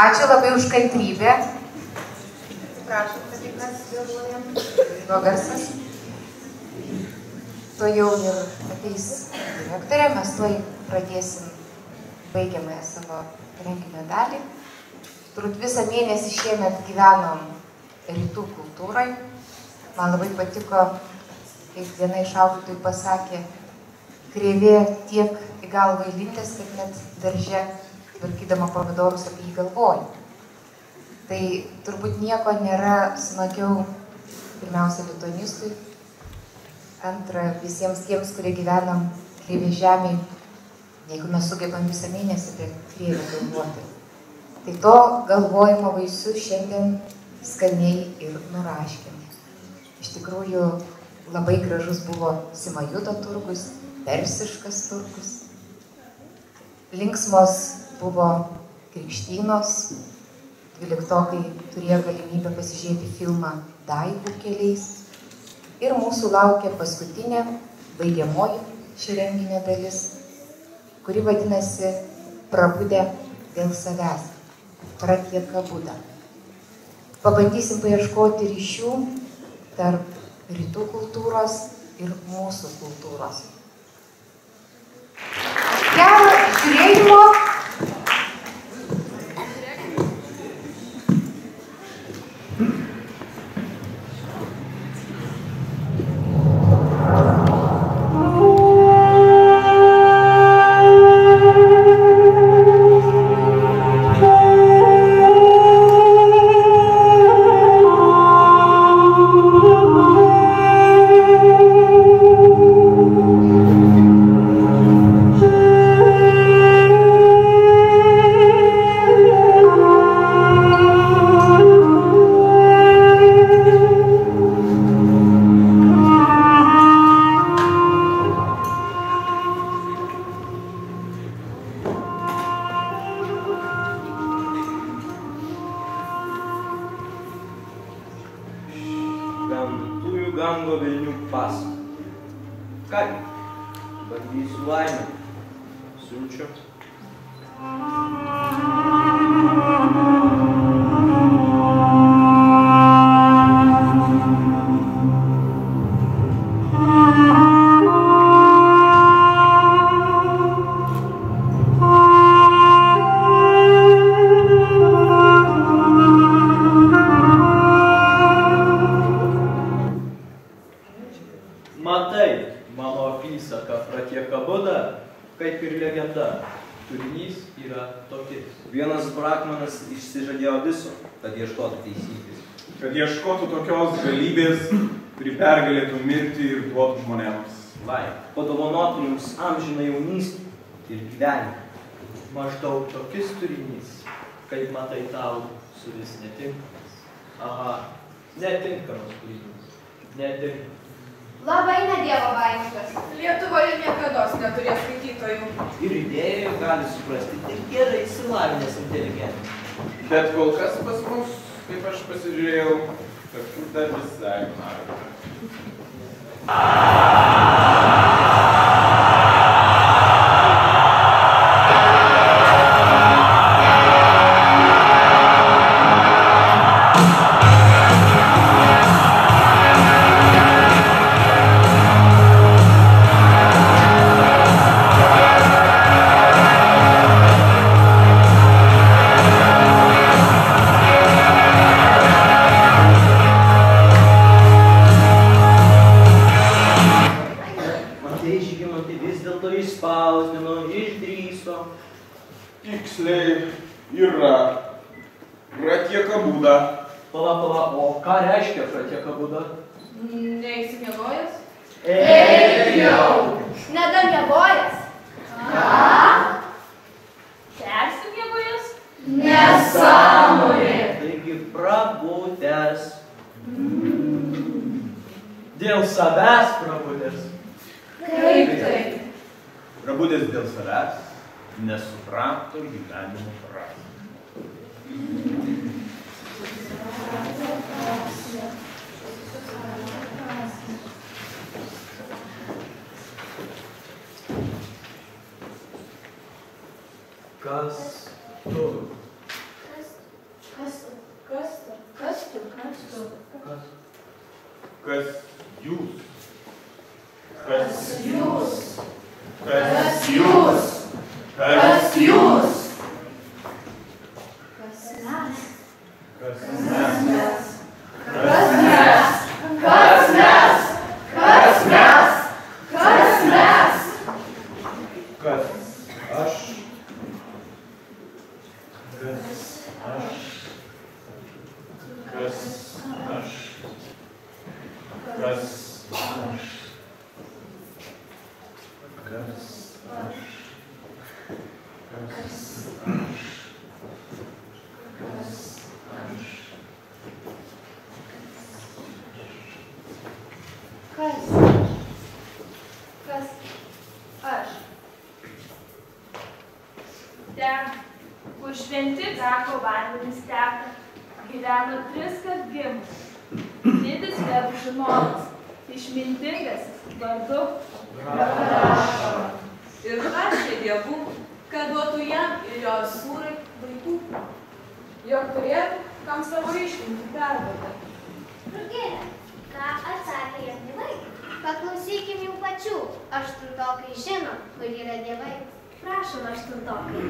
Ačiū labai už kantrybę. Prašom, kad mes vėluojam. Nuo garsas. To jau ir ateis direktorė, mes tuoj pradėsim baigiamąją savo renginio dalį. Turbūt visą mėnesį šiemet gyvenom rytų kultūrai. Man labai patiko, kaip viena iš auklėtojų pasakė, kreivė tiek į galvą įlindęs, kad net darže, tvarkydama pomidorus, apie jį galvoju. Tai turbūt nieko nėra smagiau, pirmiausia, lituanistui, antra, visiems tiems, kurie gyvenam kreivė žemėje, jeigu mes sugebam visą mėnesį apie kreivę galvoti. Tai to galvojimo vaisius šiandien skaniai ir nuraškėm. Iš tikrųjų, labai gražus buvo Simajudo turgus, persiškas turgus. Linksmos buvo krikštynos, 12-okai turėjo galimybę pasižiūrėti filmą Daigų keliais. Ir mūsų laukia paskutinė, baigiamoji šio renginio dalis, kuri vadinasi Prabudę dėl savęs, Pratieka Buda. Pabandysim paieškoti ryšių tarp rytų kultūros ir mūsų kultūros. Gero žiūrėjimo. Gango velnių pasą. Kągi, bandysiu laimę. Siunčiu. Matai, mano apysaka Pratieka Buda, kaip ir legenda. Turinys yra tokis. Vienas brakmanas išsižadėjo viso, kad ieškotų teisybės. Kad ieškotų tokios galybės, kuri pergalėtų mirti ir duotų žmonėms laimę. Padovanotų jums amžiną jaunystę ir gyvenimą. Maždaug tokis turinys, kaip matai tau, suvis netinkamas. Aha, netinkamas kūrinys. Netinkamas. Labai nedievo baimiškas. Lietuvoje niekados neturės skaitytojų. Ir idėjų gali suprasti tik gerai išsilavinęs inteligentas. Bet kol kas pas mus, kaip aš pasižiūrėjau, kažkur dar visai maža. Tiksliai yra Pratieka Buda. Pala, o ką reiškia Pratieka Buda? Neįsimienojęs? Eik jau! Nedamiegojęs? Ką? Persimiegojęs? Nesąmonė! Taigi prabudęs. Dėl savęs prabudęs. Kaip tai? Prabudęs dėl savęs, nesuprato gyvenimo prasmę. Kas tu? Kas Kas tu? Kas jūs? Kas Jūs. Kas jūs? Kas jūs? Kas mes? Kas mes? Kas mes? Kas mes? Kas mes? Kas mes? Kas aš? Kas aš? Kas aš? Kas aš? Kas aš? Kas aš? Ten, kur šventi tako vandenys teka, gyveno triskart gimus. Didis Vebų žinovas, išmintingasis vardu Ir prašė dievų, kad duotų jam ir jo sūrai vaikų, jog turėtų, kam savo išmintį perduoti. Rugėlė, ką atsakė jam dievai? Paklausykim jų pačių. Aštuntokai žino, kur yra dievai. Prašom, aštuntokai.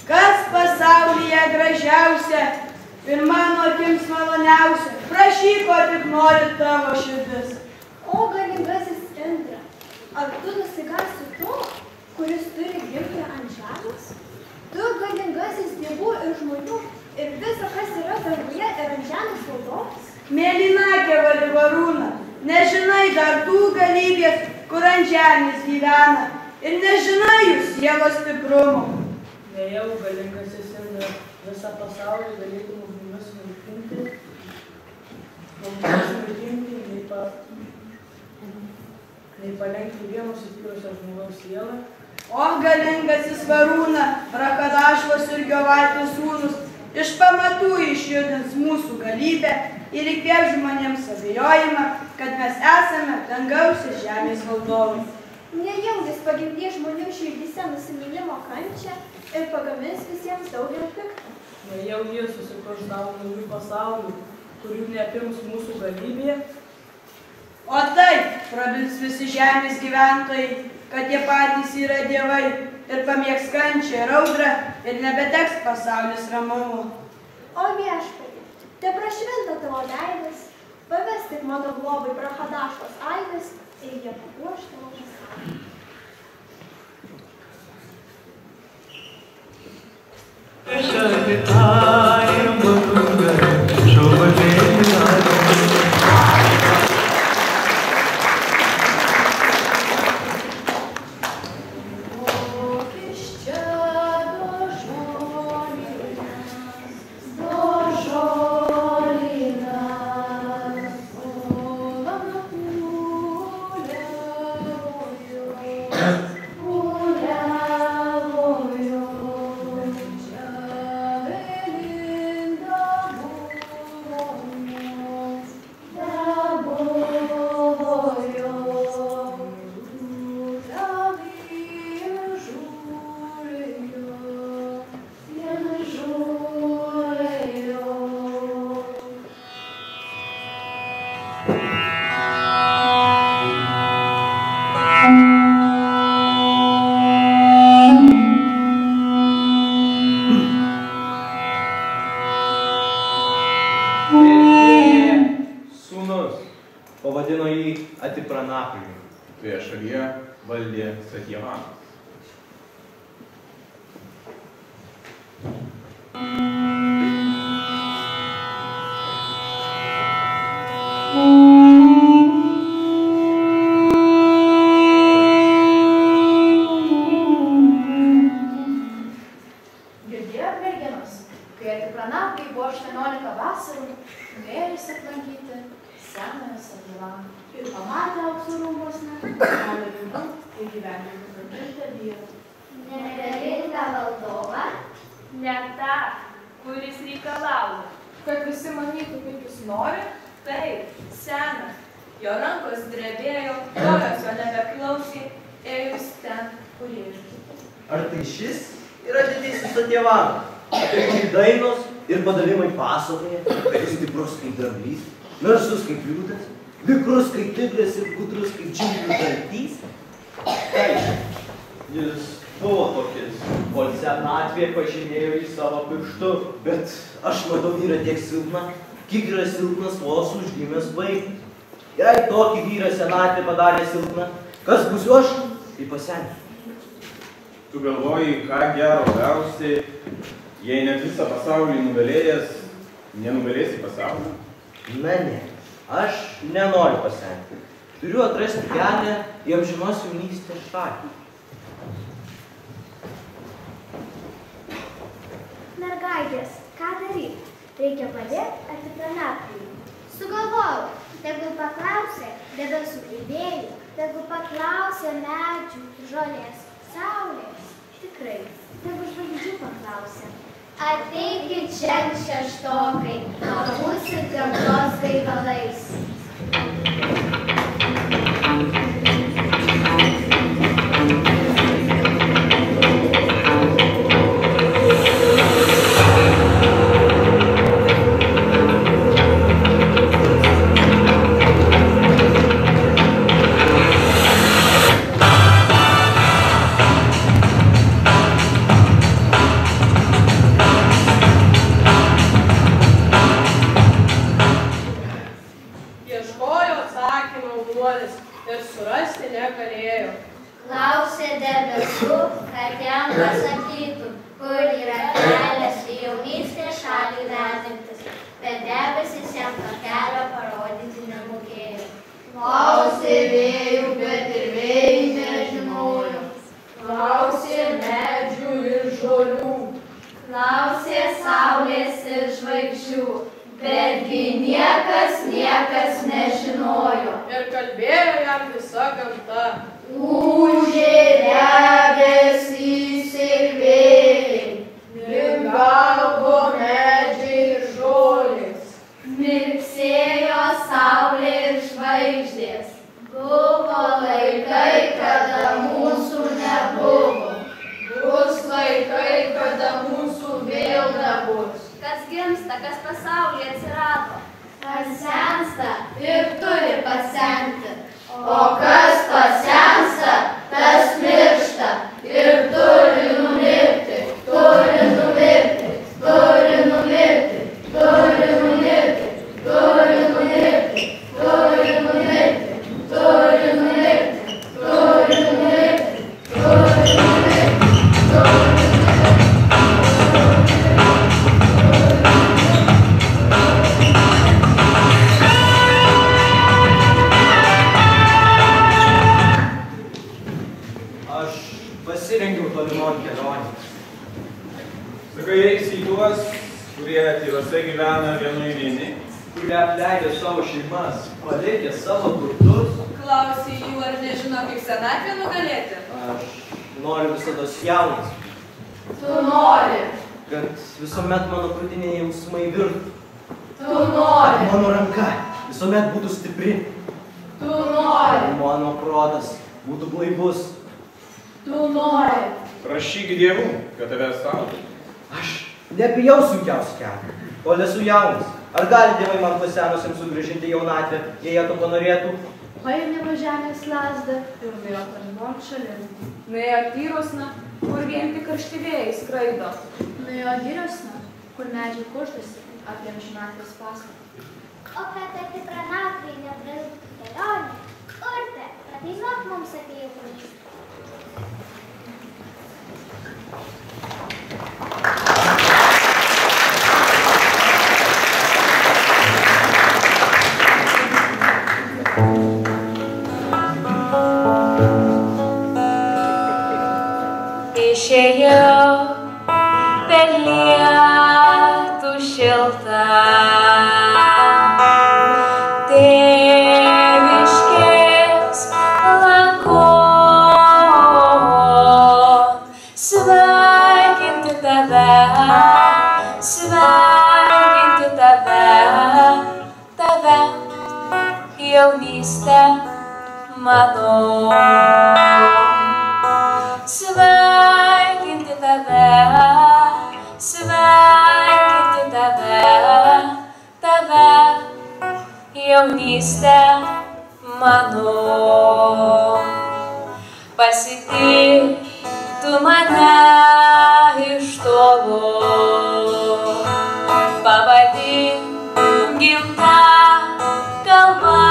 Kas pasaulyje gražiausia ir mano akims maloniausia, prašyk, ko tik nori tavo širdis. O galingasis Indra, ar tu nusigąsi to, kuris turi gimti ant žemės? Tu galingasis dievų ir žmonių ir viso, kas yra danguje ir ant žemės valdovas? Mėlynakė Varivarūna, nežinai dar tų galybės, kur ant žemės gyvena, ir nežinai jų sielos stiprumo. Nejau galingasis Indra, visą pasaulį galėtum mumis maitinti, nei palenkti vieno susipyrusio žmogaus sielą. O galingasis Varūna, Rakadašvos ir Giovaitės sūnus, iš pamatų išjudins mūsų galybę ir įkvėps žmonėms abejojimą, kad mes esame dangaus ir žemės valdovai. Nejaugi pagimdys žmonių širdyse nusimylimo kančią ir pagamins visiems daugelį pikto. Nejau jis susikurs daug naujų pasaulių, kurių neapims mūsų galybė. O taip prabils visi žemės gyventojai, kad jie patys yra dievai ir pamėgs kančią ir audrą ir nebeteks pasaulis ramumo. O viešpatie, te prašventa tavo veidas, paves tik mano globai Rakadašvos aibės ir jie papuoš tavo pasaulį. Pavadino jį Atipranakliu. Toje šalyje valdė Satjavanas. Girdėjot, merginos, kai Atipranakliui buvo 18 vasarų, norėjusi aplankyti Senojo Satjavaną ir pamatė aukso rūmuose senelio rimtų įgyvendinti prabiltą vyrą. Negalingą valdovą? Ne tą, kuris reikalauja. Kad visi manytų, kaip jis nori? Taip, senas. Jo rankos drebėjo, kojos jo nebeklausė, ėjus ten, kur ėjo. Ar tai šis yra didysis Satjavana? Apie kurį dainos ir padavimai pasakoja, kad jis stiprus kaip dramblys, narsus kaip liūtas, vikrus kaip tigras ir gudrus kaip džiunglių daltys? Taip, jis buvo tokis, kol senatvė pažymėjo į savo pirštu, bet aš matau vyrą tiek silpną, kiek yra silpnas vos užgimęs vaikas. Jei tokį vyrą senatvė padarė silpną, kas būsiu aš, tai pasensiu. Tu galvoji, ką gero gausi, jei net visą pasaulį nugalėjęs, nenugalėsi pasaulį? Na ne, aš nenoriu pasenti. Turiu atrasti kelią į amžinos jaunystės šalį. Mergaitės, ką daryti? Reikia padėti ar tik pranapti? Sugalvojau, tegu paklausė debesų idėjų, tegu paklausė medžių, žolės, saulės. Tikrai, tegu žvaigždžių paklausė. Ateikit čia šeštokai, pabūsit gamtos gaivalais. Klausė debesų, kad jam pasakytų, kur yra kelias į jaunystės šalį vedantis, bet debesis jam to kelio parodyti nemokėjo. Klausė vėjų, bet ir vėjai nežinojo. Klausė medžių ir žolių. Klausė saulės ir žvaigždžių, betgi niekas nežinojo. Ir kalbėjo jam visa gamta. Ūžė debesys ir vėjai, lingavo medžiai ir žolės, mirksėjo saulė ir žvaigždės. Buvo laikai, kada mūsų nebuvo. bus laikai, kada mūsų vėl nebus. Kas gimsta, kas pasaulyje atsirado, kas sensta ir turi pasenti. O kas pasensta, tas miršta ir turi numirti, turi numirti, turi numirti, turi numirti, turi numirti, turi numirti, turi numirti, turi numirti, turi numirti. Pasirengiau tolimon kelionį. Sakai, eisi į tuos, kurie tėvose gyvena vienui vieni, kurie apleido savo šeimas, palikė savo turtus. Klausė jų, ar nežino, kaip senatvę nugalėti? Aš noriu visados jaunas. Tu nori. Kad visuomet mano krūtinė jausmai virtų. Tu nori. Mano ranka visuomet būtų stipri. Tu nori. Mano protas būtų blaivus. Tu nori. prašyk dievų, kad tave saugotų. Aš nebijau sunkiausių kelių, kol esu jaunas. Ar gali dievai man pasenusiam sugrįžinti jaunatvę, jei jie to panorėtų? Paėmė nuo žemės lazdą ir nuėjo tolimon šalin. Nuėjo tyrosna, kur vien tik karšti vėjai skraido. Nuėjo giriosna, kur medžiai kuždasi apie amžinatvės paslaptį. O kad atipranatvai neprailgtų kelionė, urte, pradainuok mums apie jaunystę. Išėjau per lietų šiltą, tėviškės langą. mano. Sveikinti tave, sveikinti tave, tave, jaunystė mano. Pasitik tu mane iš tolo, pavadink gimta kalba,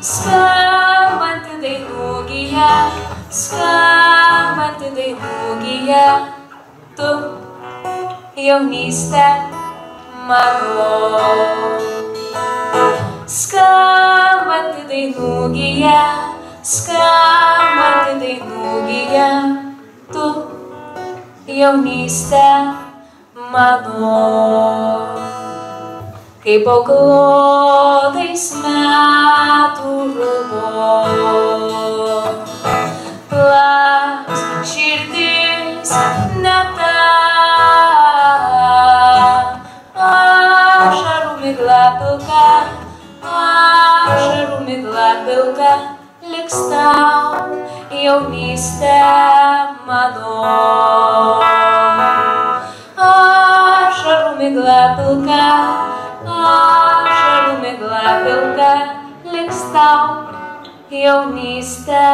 skambanti dainų gija, skambanti dainų gija, tu jaunystė mano. Skambanti dainų gija, skambanti dainų gija, tu jaunystė mano. Kaip auklodais metų žuvo, plaks širdis ne ta, ašarų migla pilka, ašarų migla pilka, liks tau jaunystė mano. Ašarų migla pilka, ašarų migla pilka, liks tau jaunystė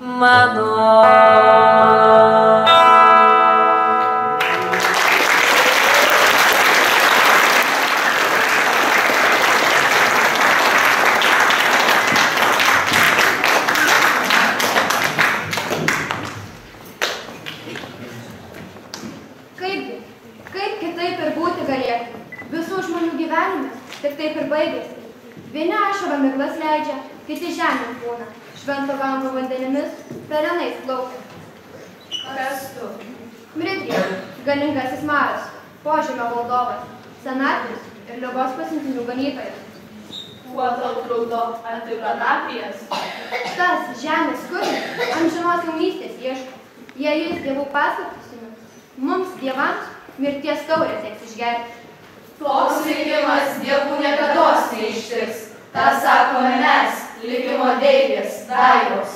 mano. Kaip kitaip ir būti galėtų? Visų žmonių gyvenimas tik taip ir baigėsi. Vieni ašarą miglas leidžia, kiti žemėn būna, švento vanto vandenimis, pelenais plaukia. Kas tu? Mritrija, galingasis maras, požemio valdovas, senatorius ir ligos pasiuntinių ganytojas. Kuo tau trukdo antikanapijas? Tas žemės kuris amžinos jaunystės ieško. Jei jis dievų paslaptis sumis, mums dievams mirties taurę teks išgerti. Toks likimas dievų niekados neištiks. Ta sakome mes, likimo deivės, daivos.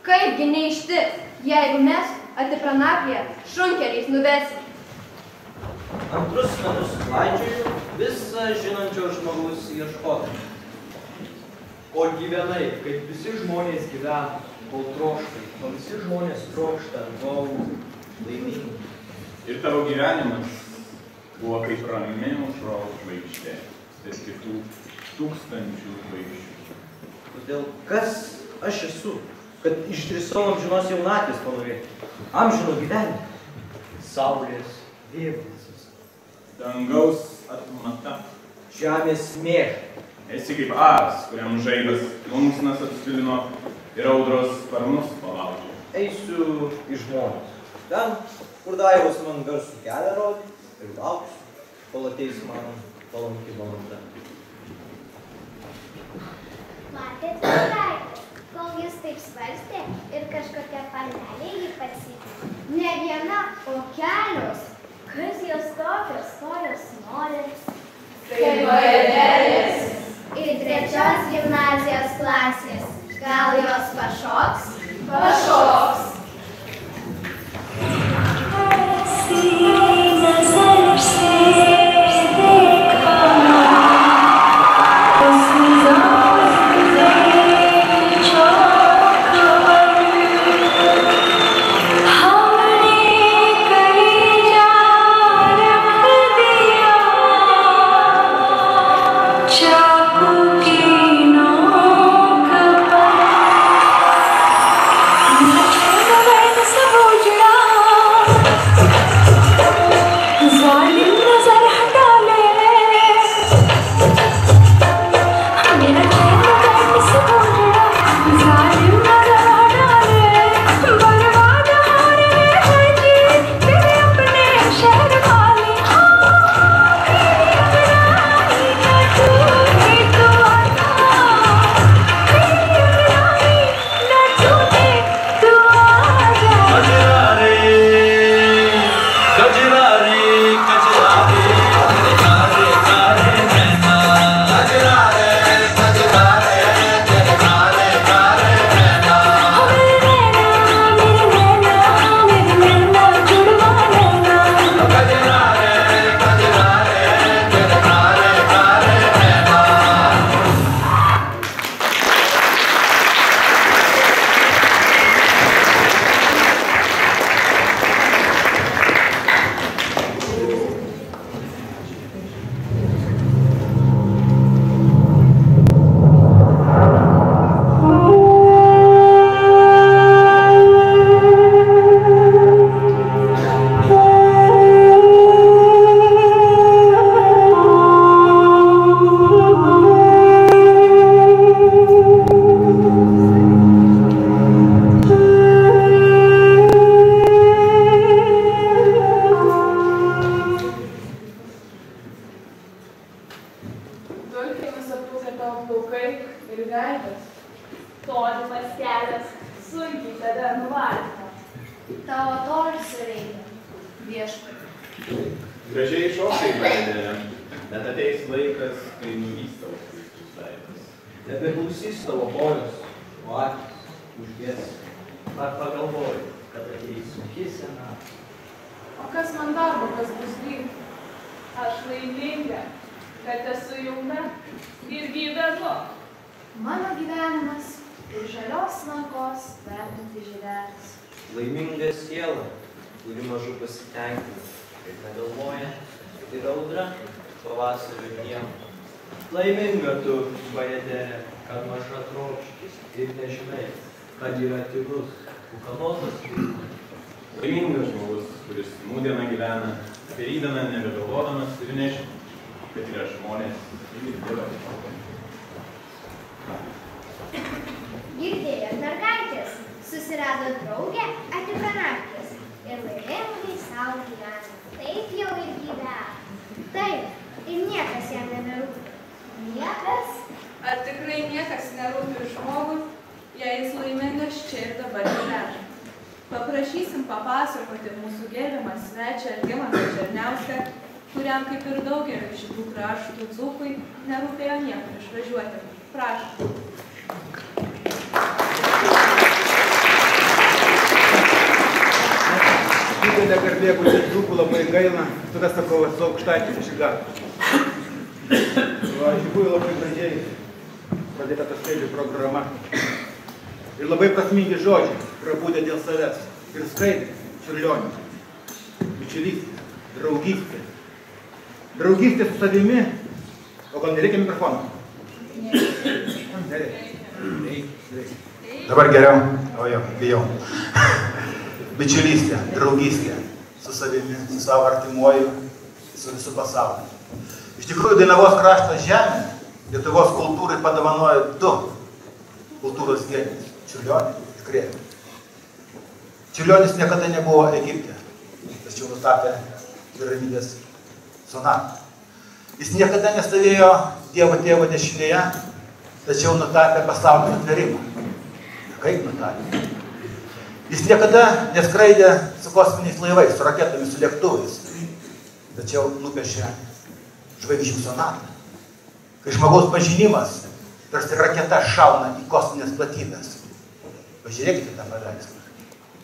Kaipgi neištiks, jeigu mes Antipranapija šunkeliais nuvesim? Antrus metus klaidžioju, visą žinančio žmogus ieškodami. O gyvenai, kaip visi žmonės gyvena, kol trokštai, o visi žmonės trokšta, gaus, laimingi. Ir tavo gyvenimas buvo kaip rami aušros žvaigždė, tarp kitų tūkstančių žvaigždžių. Todėl kas aš esu, kad išdrįsau amžinos jaunatvės panorėti, amžino gyvenimo, saulės vėbulsis, dangaus atmata, žemės mėšta. Esi kaip aras, kuriam žaibas plunksnas atspilino ir audros sparnus palaužė. Eisiu į žmones, ten, kur daivos man garsų kelią rodė, ir lauksiu, kol ateis man palanki valanda. Matėt mergaitės, kol jis taip svarstė ir kažkokia panelė jį pasitė. Ne viena, o kelios. Kas jos tokios, kojos norės? Kaip bajerės. Ir trečios gimnazijos klasės. Gal jos pašoks? Pašoks. Cha ir veidas. Tolimas kelias, sunkiai tave nuvalina. Tavo tolsio reikia. Viešpatie. Gražiai šokai, Vaidėlė, bet ateis laikas, kai nuvys tavo keistus veidas. Nebeklausys tavo kojos, o akis užges. Ar pagalvoji, kad ateis sunki sena? O kas man darbo, kas bus lyg? Aš laiminga, kad esu jauna ir gyvenu. Mano gyvenimas ir žalios lankos vertinti žydelis. Laiminga siela, kuri mažu pasitenkina, kaip negalvoja, kad yra audra pavasario dieną. Laiminga tu, Vaidėlė, kad maža trokštis ir nežinai, kad yra tylus, ūkanotas vilkas. Laimingas žmogus, kuris nūdieną gyvena, apie rytdieną nebegalvodamas ir nežino, kad yra žmonės ir Dievas. Girdėjot, mergaitės, susirado draugę atiko naktis ir laimingai savo gyvena. Taip jau ir gyvena. Taip, ir niekas jam neberūpi. Niekas? Ar tikrai niekas nerūpi žmogui, jei jis laimingas čia ir dabar gyvena? Paprašysim papasakoti mūsų gerbiamą svečią Algimantą Černiauską, kuriam kaip ir daugelio šitų kraštų dzūkui nerūpėjo niekur išvažiuoti. Prašom. Didelė garbė būti dzūkų, labai gaila, tada sakau, esu aukštaitis iš Igarkos. Iš tikrųjų labai gražiai pradėta ta skaidžių programa. Ir labai prasmingi žodžiai, prabūdė dėl savęs. Ir skaidė, Čiurlionio, bičiulystė, draugystė. Draugystė su savimi, o gal nereikia mikrofono? Nereikia. Dabar geriau, o jo, bijau. Bičiulystė, draugystė su savimi, su savo artimuoju, su visų pasauliu. Iš tikrųjų, Dainavos krašto žemė Lietuvos kultūrai padovanojo du kultūros genijus – Čiurlionį ir Krėvę. Čiurlionis niekada nebuvo Egipte, tačiau nutapė piramidės sonatą. Jis niekada nestovėjo Dievo tėvo dešinėje, tačiau nutapė pasaulio atvėrimą. Kaip nutapė? Jis niekada neskraidė su kosminiais laivais, su raketomis, su lėktuvais, tačiau nupiešė žvaigždžių sonatą. Kai žmogaus pažinimas tarsi raketa šauna į kosminės platybės. Pažiūrėkite tą paveikslą.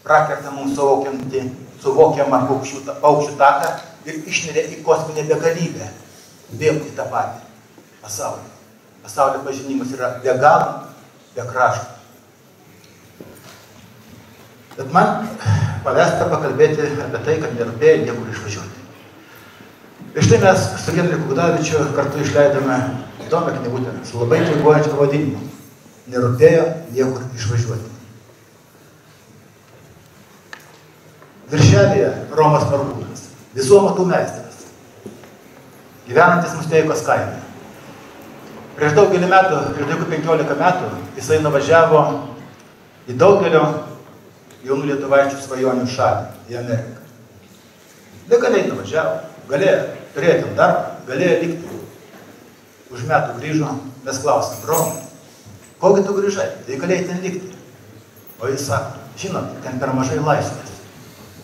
Prakerta mums suvokiamą paukščių taką ir išneria į kosminę begalybę. Vėl į tą patį pasaulį. Pasaulio pažinimas yra be galo, be krašto. Bet man pavesta pakalbėti apie tai, kad nerūpėjo niekur išvažiuoti. Ir štai mes su Henriku Gudavičiu kartu išleidome įdomią knygutę su labai intriguojančiu pavadinimu. Nerūpėjo niekur išvažiuoti. Viršelėje Romas Markūnas, visų amatų meistras, gyvenantis Musteikos kaime. Prieš daugelį metų, prieš 15 metų, jisai nuvažiavo į daugelio jaunų lietuvaičių svajonių šalį, į Ameriką. Legaliai nuvažiavo, galėjo turėti darbą, galėjo likti. Už metų grįžo, mes klausėm, Romai, kogi tu grįžai, tai galėjai ten likti. O jis sako, žinot, ten per mažai laisvės.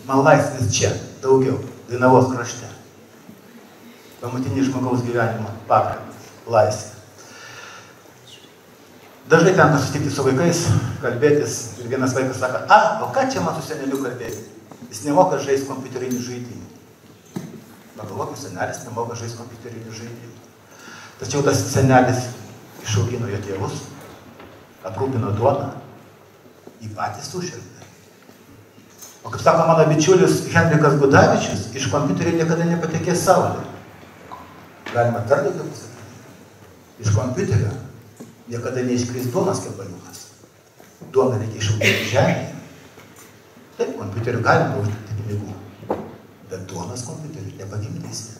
Man laisvės čia daugiau, Dainavos krašte. Pamatinis žmogaus gyvenimo pagrindas, laisvė. Dažnai tenka susitikti su vaikais, kalbėtis ir vienas vaikas sako, o ką čia man su seneliu kalbėti? Jis nemoka žaisti kompiuterinių žaidimų. Pagalvokim, senelis nemoka žaisti kompiuterinių žaidimų. Tačiau tas senelis išaugino jo tėvus, aprūpino duoną, jį patys sušelpė. O kaip sako mano bičiulis Henrikas Gudavičius, iš kompiuterio niekada nepatekės saulė. Galima dar daugiau pasakyti. Iš kompiuterio niekada neiškris duonos kepaliukas. Duoną reikia išauginti žemėje. Taip, kompiuteriu galima uždirbti pinigų, bet duonos kompiuteriu nepagimdysi.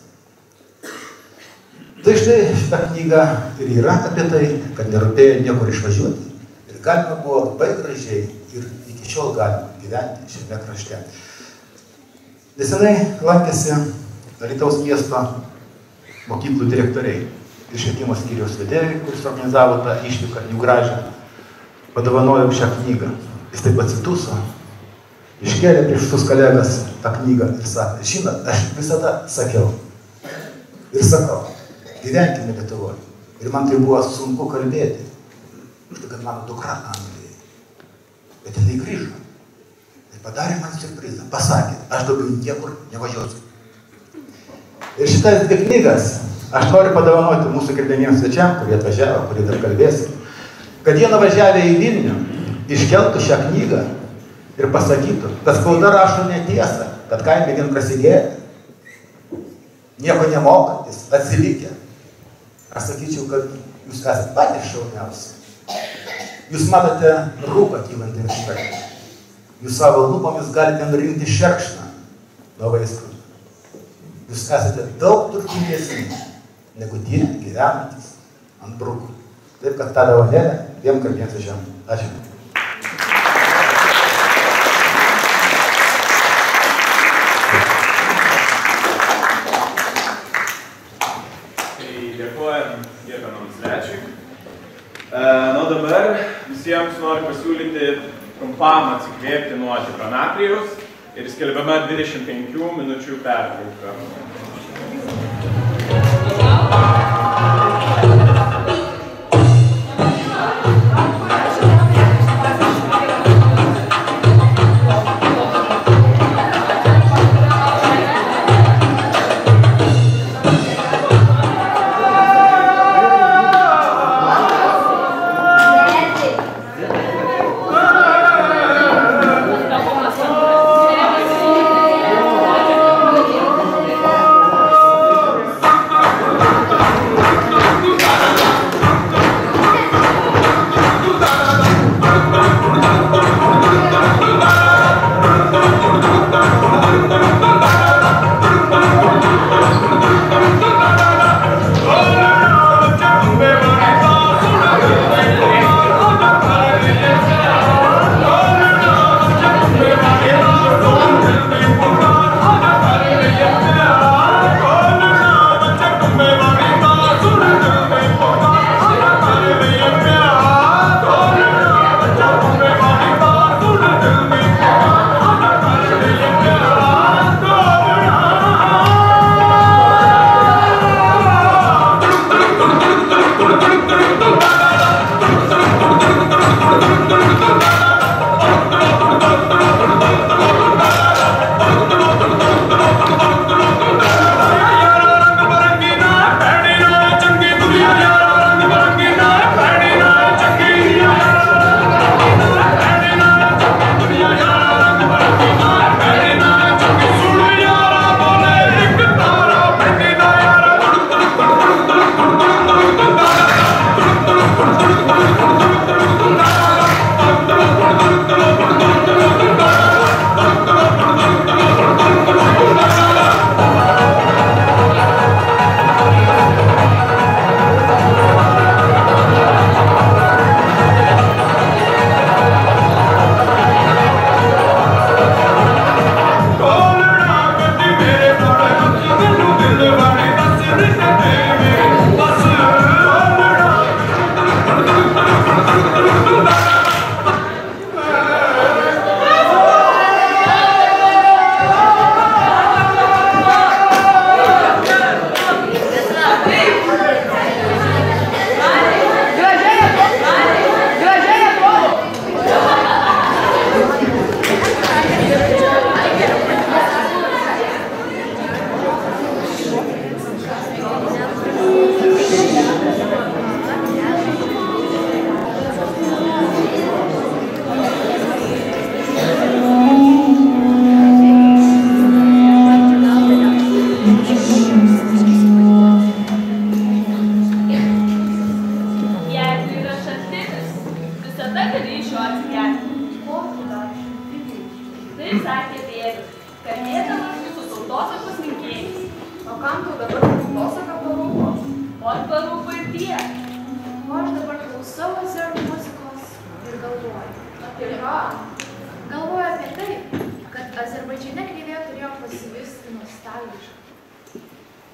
Tai štai šitą knygą ir yra apie tai, kad nerūpėjo niekur išvažiuoti. Ir galima buvo labai gražiai ir iki šiol galima gyventi šiame krašte. Nesenai lankėsi Alytaus miesto mokyklų direktoriai. ir švietimo skyriaus vedėjui, kuris organizavo tą išvyką, jų gražią, padovanojau šią knygą. Jis taip atsituso, iškėlė prieš visus kolegas tą knygą ir sakė, žinot, aš visada sakiau ir sakau, gyvenkime Lietuvoje. Ir man tai buvo sunku kalbėti, už tai, kad mano dukra Anglijai. Bet jinai grįžo. Tai padarė man siurprizą, pasakė, aš daugiau niekur nevažiuosiu. Ir šitas dvi knygas aš noriu padovanoti mūsų gerbėmiems svečiam, kurie atvažiavo, kurie dar kalbės, kad jie nuvažiavę į Vilnių iškeltų šią knygą ir pasakytų, kad spauda rašo netiesą, kad kaime vien prasigėrė, nieko nemokantis, atsilikę. Aš sakyčiau, kad jūs esate patys šauniausi. Jūs matote rūką kylantį iš karto. Jūs savo lūpomis galite nurinkti šerkšną nuo vaistų. Jūs esate daug turtingesni negu tie gyvenantys ant brukų. Taip, kad tą dovanėlę dviem kartiems svečiam. Ačiū. Na dabar visiems noriu pasiūlyti trumpam atsikvėpti nuo Tikranatrijaus ir skelbiama 25 minučių pertrauka.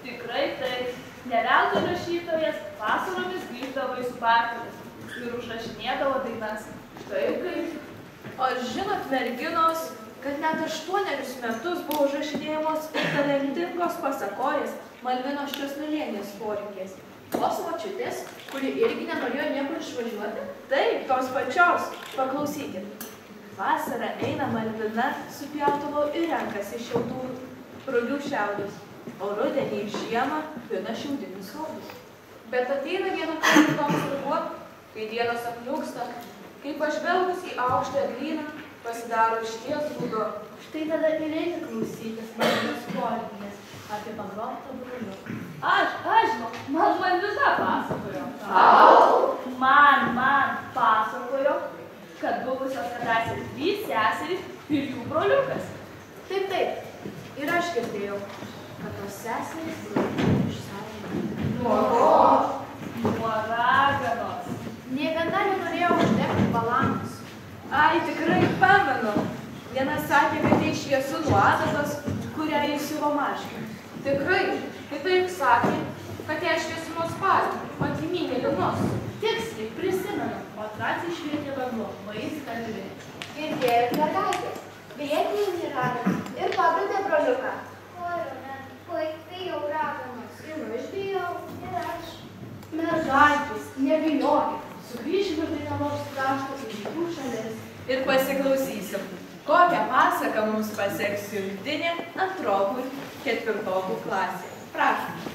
Tikrai taip. Ne veltui rašytojas vasaromis grįždavo į Spartakas ir užrašinėdavo dainas. Štai kaip. O žinot, merginos, kad net 8 metus buvo užrašinėjamos talentingos pasakojės Malvinos Česnulienės poreikės. Tos močiutės, kuri irgi nenorėjo niekur išvažiuoti? Taip, tos pačios. Paklausykit. Vasarą eina Malvina su pjautuvu ir renkasi šiaudų rugių šiaudus, o rudenį ir žiemą pina šiaudinius sodus. Bet ateina viena kartoms ruduo, kai dienos apniuksta, kai pažvelgus į aukštą eglyną pasidaro išties ruduo. Štai tada ir reikia klausytis Malvinos poreikės apie pagrobtą broliuką. Aš, man Malvina pasakojo. Man pasakojo, kad buvusios kadaise 3 seserys ir jų broliukas. Taip. Ir aš girdėjau, kad tos seserys buvo išsaugoti. Nuo ko? Nuo raganos. Nė viena nenorėjo uždegti balankus. Ai, tikrai pamenu. Viena sakė, kad tai šviesu nuo adatos, kurią jis siuvo marškinį. Tikrai, kitaip sakė, kad ją šviesu nuo spalio, o timynė liūnos. Tiksliai prisimenu, o traciai švietė vanduo, o jis kalbėjo. Girdėjot mergaitės, vietiniai raganas ir pagrobė broliuką. Oi, tai jau raganas. Ir aš bijau, Ir aš. mergaitės, nebijokit, sugrįžkime prie namos krašto į rytų šalis. Ir pasiklausysim, kokią pasaką mums paseks jungtinė 2 ir 4 klasė. Prašom.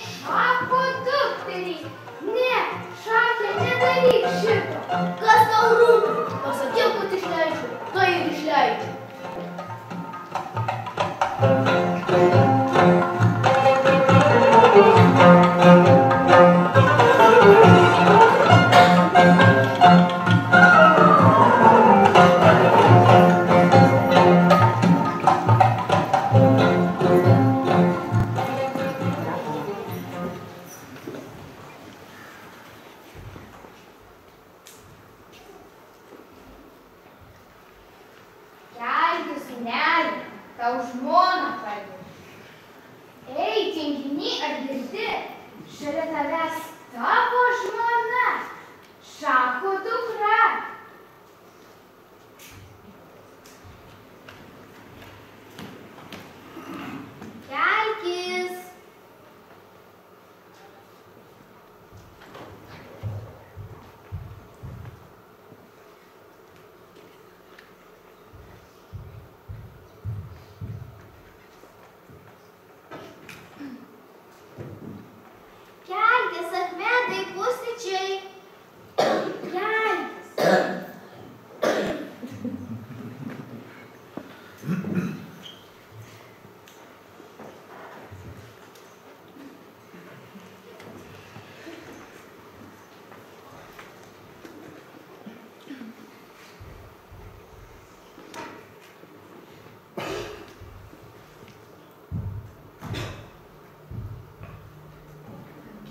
Šako dukterį. Ne, Šakė, nedaryk. Sūneli, tau žmoną kalbė. Ei, tinginy, ar girdi? Šalia tavęs tavo žmona, Šako dukra. Kelkis. Kelkis, Achmedai, pusryčiai. Kelkis.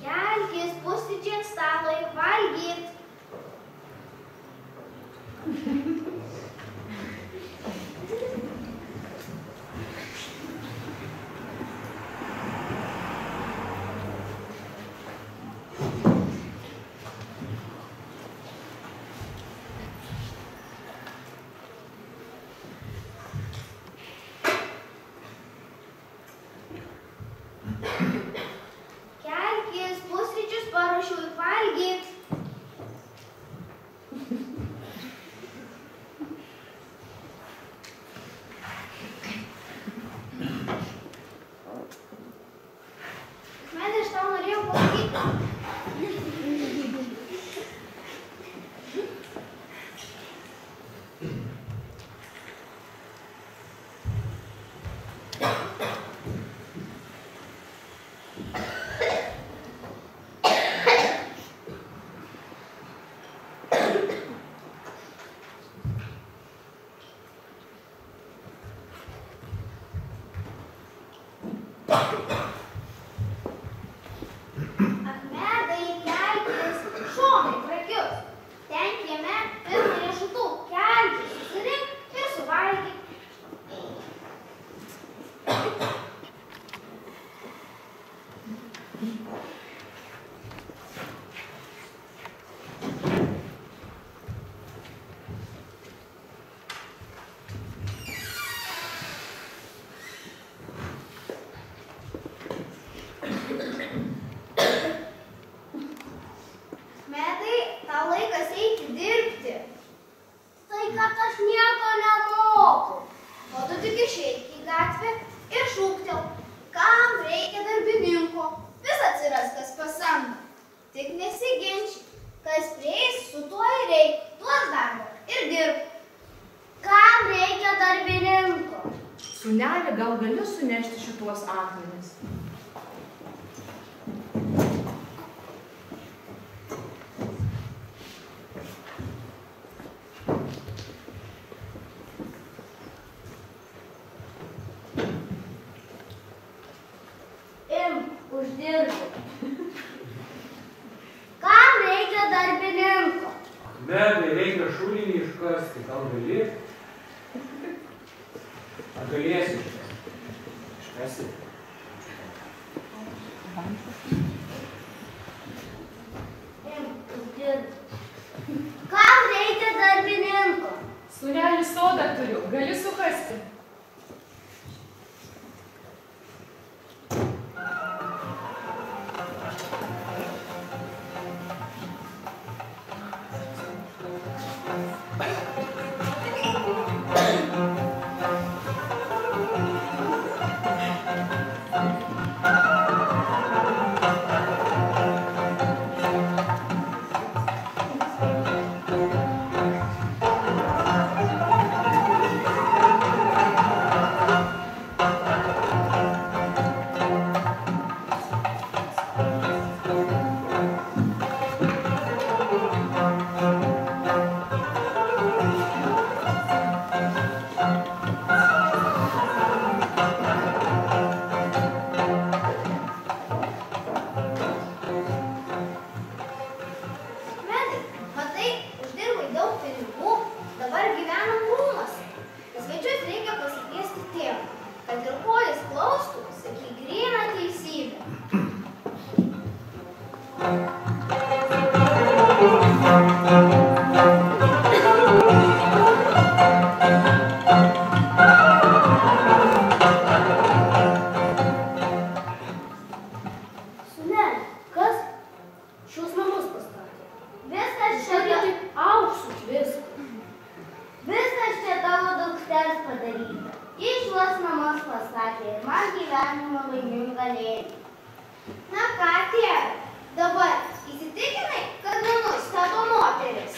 Kelkis, pusryčiai ant stalo ir valgyt. Kelkis, pusryčius paruošiau ir valgyt. Achmedai, aš tau norėjau pasakyti. Achmedai, kelkis, šonai prakius. Ten kieme pilna riešutų. Kelkis, susirink ir suvalgyk. Achmedai, tau laikas eiti dirbti. Tai kad aš nieko nemoku. O tu tik išeik į gatvę ir šūktel, kam reikia darbininko. Vis atsiras, kas pasamdo. Tik nesiginčyk, kas prieis, su tuo ir reik, duos darbo ir dirb. Kam reikia darbininko? Sūneli, gal gali sunešti šituos akmenis? Imk, uždirbu. Kam reikia darbininko? Achmedai, reikia šulinį iškasti. Gal gali? Ar galėsi iškasti? Imk, uždirbu. Kam reikia darbininko? Sūneli, sodą turiu, gali sukasti. padaryta. Iš juos mamos pasakė ir man gyvenimo laimingą lėlį. Na ką, tėve, dabar įsitikinai, kad namus tavo moteris?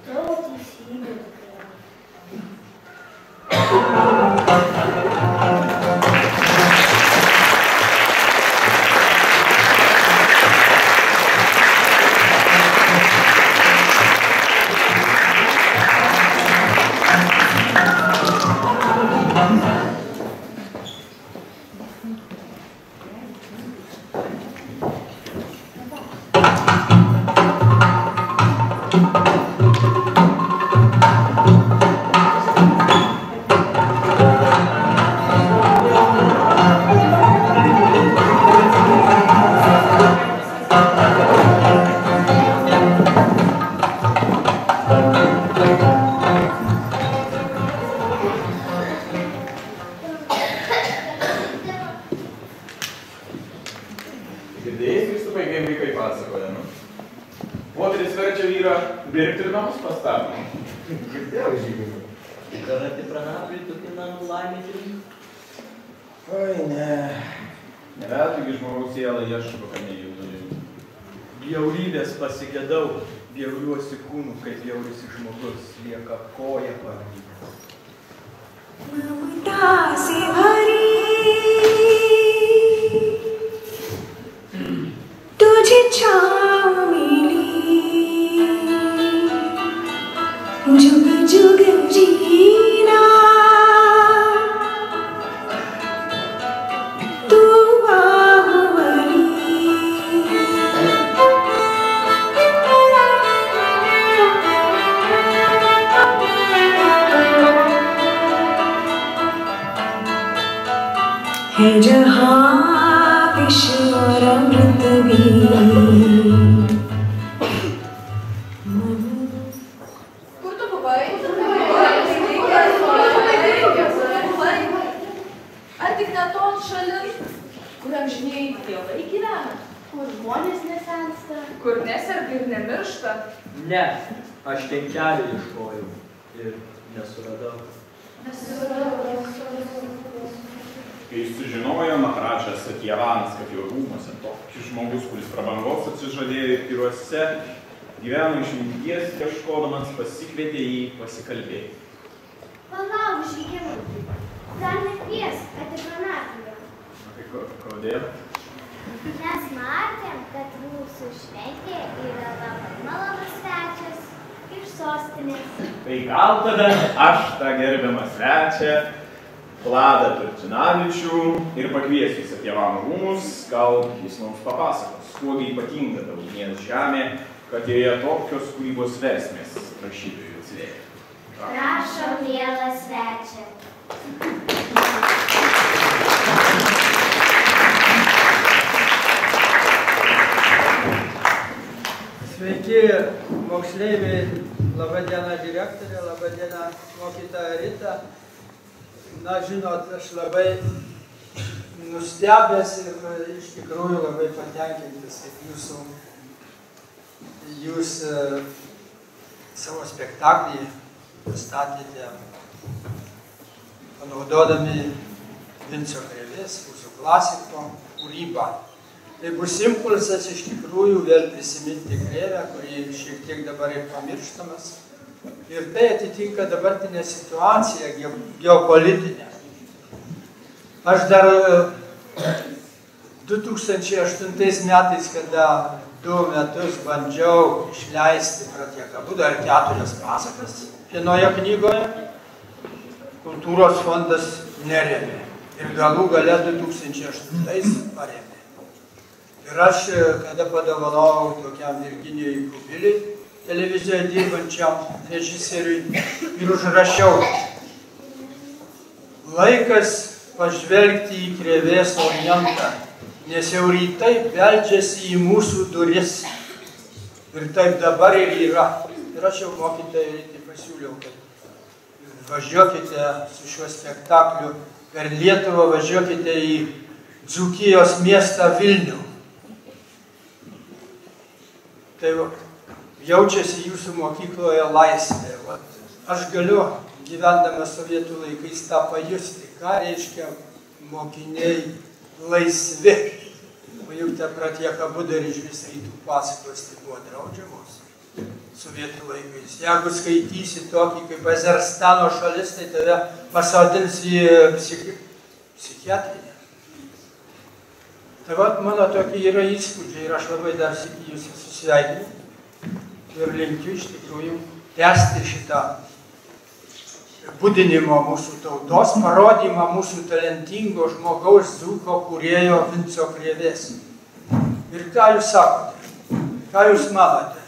Tavo teisybė. Pasigedau, bjauriuosi kūnų, kaip bjaurisi žmogus, lieka koja pavyzdys. ममतासी भरी तुझे छाँव मिली जुग जुग जीना तू बाहुबली है जहाँ विश्व और अमृत भी Kur tu buvai? Ar tik ne ton šalin, kur amžiniai tėvai gyvena? Kur žmonės nesensta? Kur neserga ir nemiršta? Ne, aš ten kelią ieškojau ir nesuradau. Kai sužinojo Maharajas Satjavanas, kad jo rūmuose toks žmogus, kuris prabangos atsižadėjo ir piruose, gyveno išminties ieškodamas, pasikvietė jį pasikalbėti. Palauk, Žygimantai, dar nekvies atipranaklio. Kodėl? Mes matėm, kad mūsų šventė yra labai malonus svečias iš sostinės. Tai gal tada aš tą gerbiamą svečią, Vladą Turčinavičių, ir pakviesiu į Satjavano rūmus, gal jis mums papasakos, kuogi ypatinga ta ugnies žemė, kad joje tokios kūrybos versmės rašytojų atsivėrė. Prašom, mielas svečia. Sveiki, moksleiviai, laba diena direktorė, laba diena mokytoja Rita. Na, žinot, aš labai nustebęs ir iš tikrųjų labai patenkintas, kaip jūs savo spektaklį pristatėte, panaudodami Vinco Krėvės, mūsų klasiko kūrybą. Tai bus impulsas iš tikrųjų vėl prisiminti Krėvę, kurį šiek tiek dabar ir pamirštamas. Ir tai atitinka dabartinę situaciją geopolitinę. Aš dar 2008 metais, kada 2 metus bandžiau išleisti Pratyekabudą ir 4 pasakas vienoje knygoje, kultūros fondas nerėmė. Ir galų gale 2008 parėmė. Ir aš, kada padovanojau tokiam Virginijui Kubiliui, televizijoje dirbančiam režisieriui, ir užrašiau: laikas pažvelgti į Krėvės orientą, nes jau rytai beldžiasi į mūsų duris. Ir taip dabar ir yra. Ir aš jau mokytojai Ritai pasiūliau, kad važiuokite su šiuo spektakliu per Lietuvą, važiuokite į Dzūkijos miestą Vilnių. Tai jaučiasi jūsų mokykloje laisvė. Aš galiu gyvendamas sovietų laikais tą pajusti, ką reiškia mokiniai laisvi. O juk ta Pratieka Buda ir iš vis rytų pasakos tai buvo draudžiamos sovietų laikais. Jeigu skaitysi tokį kaip Azerstano šalis, tai tave pasodins į psichiatrinę. Tai vat mano tokie yra įspūdžiai ir aš labai dar sykį jūs susveikinu ir linkiu iš tikrųjų tęsti šitą budinimo mūsų tautos, parodymą mūsų talentingo žmogaus dzūko kūrėjo Vinco Krėvės. Ir ką jūs sakote? Ką jūs manote?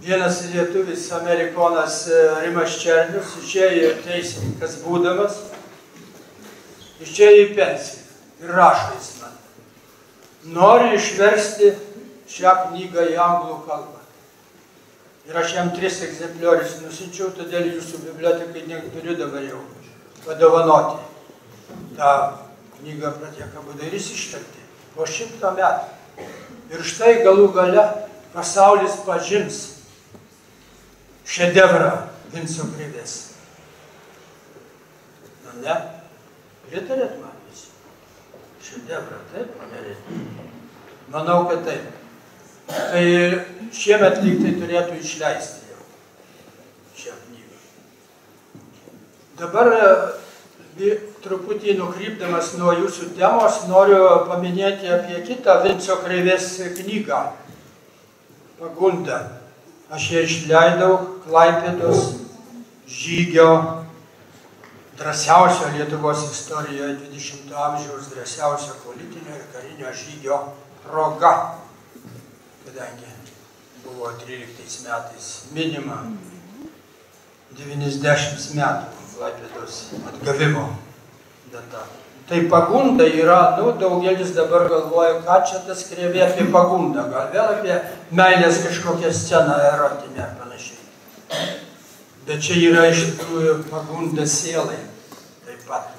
Vienas lietuvis amerikonas Rimas Černius išėjo teisininkas būdamas, išėjo į pensiją. Ir rašo jis man. Noriu išversti šią knygą į anglų kalbą. Ir aš jam 3 egzempliorius nusinčiau, todėl jūsų bibliotekai neturiu dabar jau padovanoti tą knygą Pratieka Buda. Ir jis išvertė po 100 metų. Ir štai galų gale pasaulis pažins šedevrą Vinco Krėvės. Na ne? Pritarėt man? Šedevrą, taip, panerėti? Manau, kad taip. Tai šiemet lyg tai turėtų išleisti jau šią knygą. Dabar truputį nukrypdamas nuo jūsų temos noriu paminėti apie kitą Vinco Krėvės knygą Pagunda. Aš ją išleidau Klaipėdos žygio drąsiausio Lietuvos istorijoje 20 amžiaus drąsiausio politinio ir karinio žygio proga, kadangi buvo 13 metais minima 90 metų Klaipėdos atgavimo data. Tai Pagunda yra, daugelis dabar galvoja, ką čia tas Krėvė apie pagundą, gal vėl apie meilės kažkokią sceną erotinę ar panašiai. Bet čia yra iš tikrųjų pagunda sielai. Taip pat.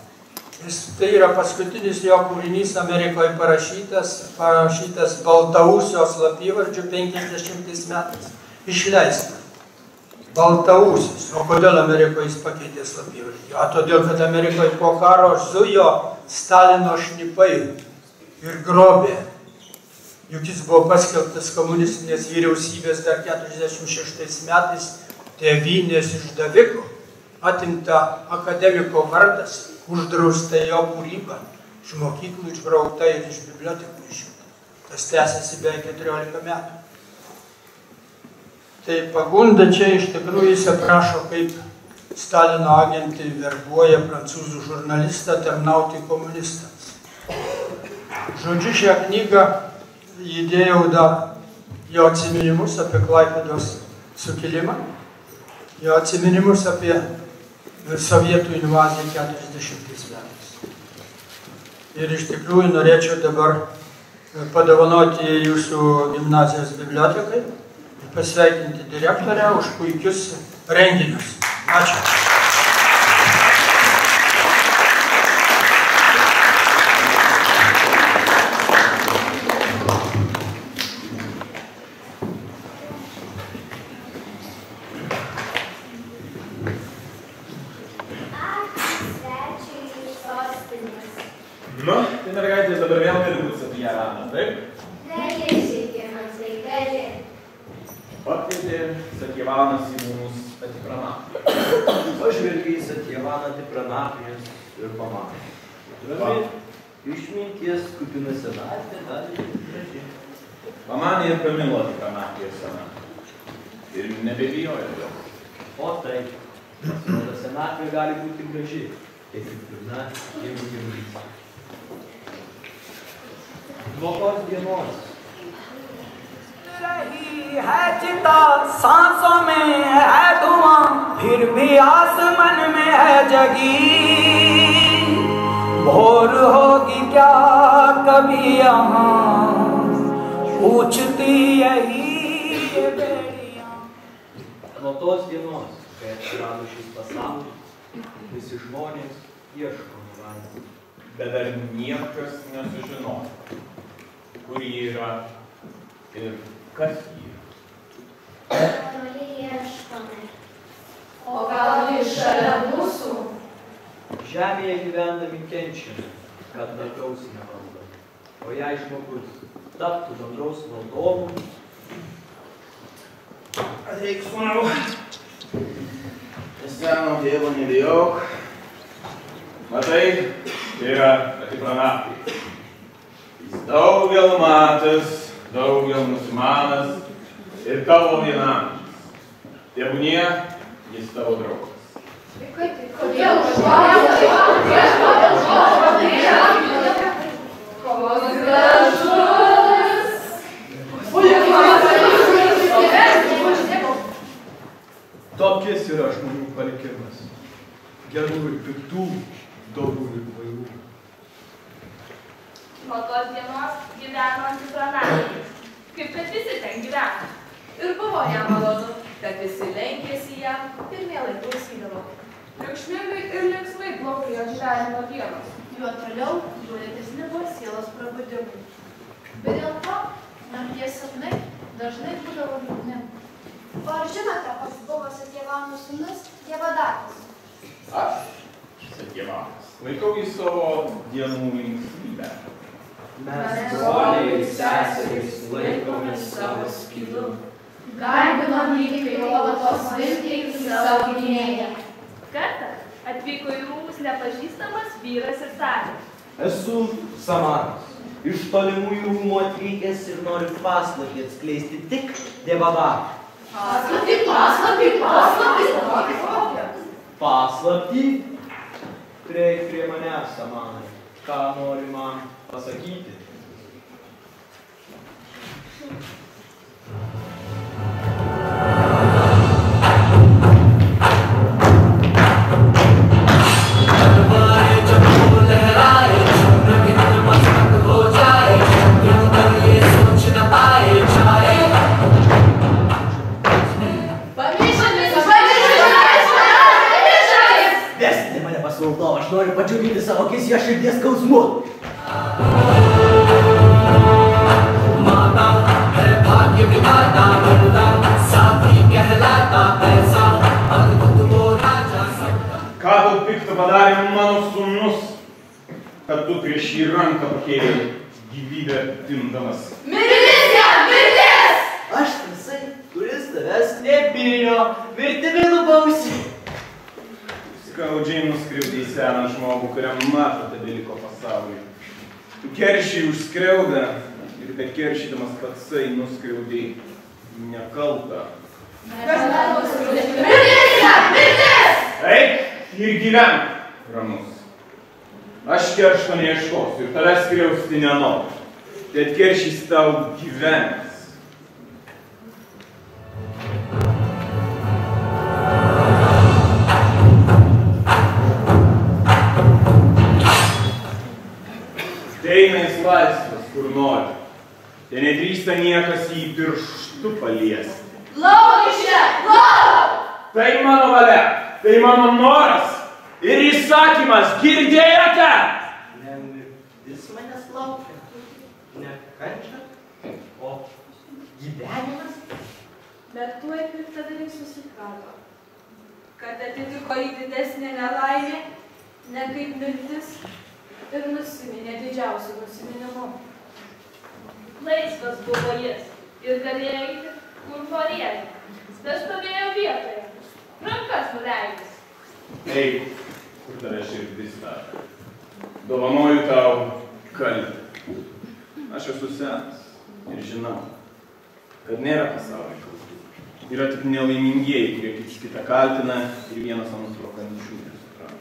Tai yra paskutinis jo kūrinys Amerikoje parašytas Baltaūsio slapyvardžiu 50 metais. Išleista. Baltaūsis. O kodėl Amerikoje jis pakeitė slapyvardį? O todėl, kad Amerikoje po karo zujo Stalino šnipai ir grobė. Juk jis buvo paskelbtas komunistinės vyriausybės dar 46 metais tėvynės išdaviku, atimta akademiko vardas, uždrausta jo kūryba, iš mokyklų išbraukta ir iš bibliotekų išimta. Tas tęsiasi beveik 14 metų. Tai Pagunda čia iš tikrųjų jis aprašo, kaip Stalino agentai verbuoja prancūzų žurnalistą tarnauti komunistams. Žodžiu, šią knygą įdėjau dar jo atsiminimus apie Klaipėdos sukilimą, jo atsiminimus apie sovietų invaziją 40 metais. Ir iš tikrųjų norėčiau dabar padovanoti jūsų gimnazijos bibliotekai ir pasveikinti direktorę už puikius renginius. Ačiū. Nu, tai mergaitės dabar vėl gali būti Satjavana, taip? Gali, Žygimantai, gali. Pakvietė Satjavanas į mūsų Atipranapiją. Pažvelgė į Satjavaną Atipranapiją ir pamatė. Rami, išminties kupina senatvė, gali būti graži. Pamanė ir pamilo Atipranapiją senatvę. Ir nebebijojo jo. O taip, pasirodo senatvė gali būti graži, kaip ir pilna jėgų jaunystė. Nuo tos dienos. रही है चिता सांसों में है धुआं फिर भी आसमान में है जगी भोर होगी क्या कभी यहाँ पूछती यही ये बेड़ियां. Nuo tos dienos, kai atsirado šis pasaulis, visi žmonės ieško nuvalymų. Bet dar niekas nesužinojo, kur ji yra ir kas ji yra. Toli ieškome. O gal iš šalia mūsų? Žemėje gyvendami kenčiame, kad dangaus nevaldome. O jei žmogus taptų dangaus valdovu, ateik, sūnau. Seno tėvo nebijok. Matai, tai yra atipranakai. Jis daugel matęs, daugel nusimanęs ir tavo vienamžis. Tebūnie, jis tavo draugas. Kodėl Tokis yra žmonių palikimas. Gerų ir piktų, dorų ir kvailų. Nuo tos dienos gyveno antipranakai, kaip kad visi ten gyveno. Ir buvo jam malonu, kad visi lenkėsi jam ir mielai klausydavo. Triukšmingai ir linksmai plaukė jo gyvenimo dienos. Juo toliau, juo didesni buvo sielos prabudimai. Bet dėl to nakties sapnai dažnai būdavo liūdni. O ar žinote, koks buvo Satyevamų sūnus Dievadatas? Aš, Satyevamas, laikau į savo dienų linksmybę. Mes, broliai ir seserys, laikomės savo skydu. Garbinom jį kaip Lovatos viltį savo gynėją. Kartą atvyko į rūmus nepažįstamas vyras ir tarė. Esu Samaras, iš tolimųjų rūmų atvykęs ir noriu paslaptį atskleisti tik Dievadatai. Paslaptį? Prieik prie manęs, Samarai. Ką nori man pasakyti? Aš noriu padžiuginti savo akis jo širdies skausmu. Ką tau pikto padarė mano sūnus, kad tu prieš jį ranką pakėlei gyvybę atimdamas? Mirtis jam, mirtis! Aš tasai, kuris tavęs nebijo, mirtimi nubausi. Skaudžiai nuskriaudei seną žmogų, kuriam maža tebeliko pasaulyje. Tu keršiai už skriaudą ir kad keršydamas patsai nuskriaudei nekaltą. Eik ir gyvenk, ramus. Aš keršto neieškosiu ir tavęs skriausti nenoriu. Tai atkeršys tau gyvenimas. Eina jis laisvas, kur nori. Tai nedrįsta niekas jį pirštu paliesti. Lauk iš čia! Lauk! Tai mano valia, tai mano noras ir įsakymas, girdėjote? Ne mirtis manęs laukia, ne kančia, o gyvenimas. Bet tuoj piktadariai susiprato, kad atitiko į didesnę nelaimę, ne kaip mirtis, ir nusiminė didžiausių nusiminimu. Laisvas buvo jis ir galėjo eiti, kur norėjo, bet stovėjo vietoje, rankas nuleidęs. Eik, kur tave širdis tave. Dovanoju tau kalbę. Aš esu senas ir žinau, kad nėra pasaulio kaltų. Yra tik nelaimingieji, kurie kits kitą kaltina ir vienas antro kančių nesupranta.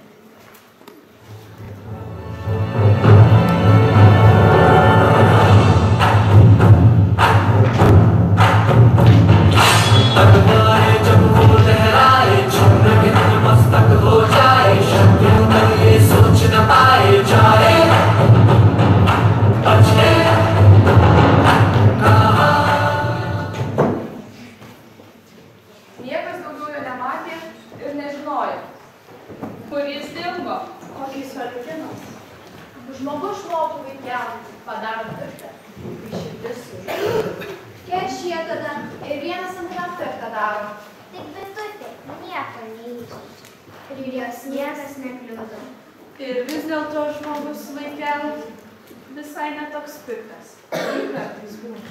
Niekas daugiau jo nematė ir nežinojo. Kur jis dingo? Kokiais valentinas. Žmogus žmogų veikiam padaro piktą, kai širdis sužaidžia. Keršija tada ir vienas antram piktą daro. Tik bitutė, nieko neįžeidžia. Ir jos niekas nekliudo. Ir vis dėlto žmogus vaikel visai netoks piktas. Kaip kartais būna.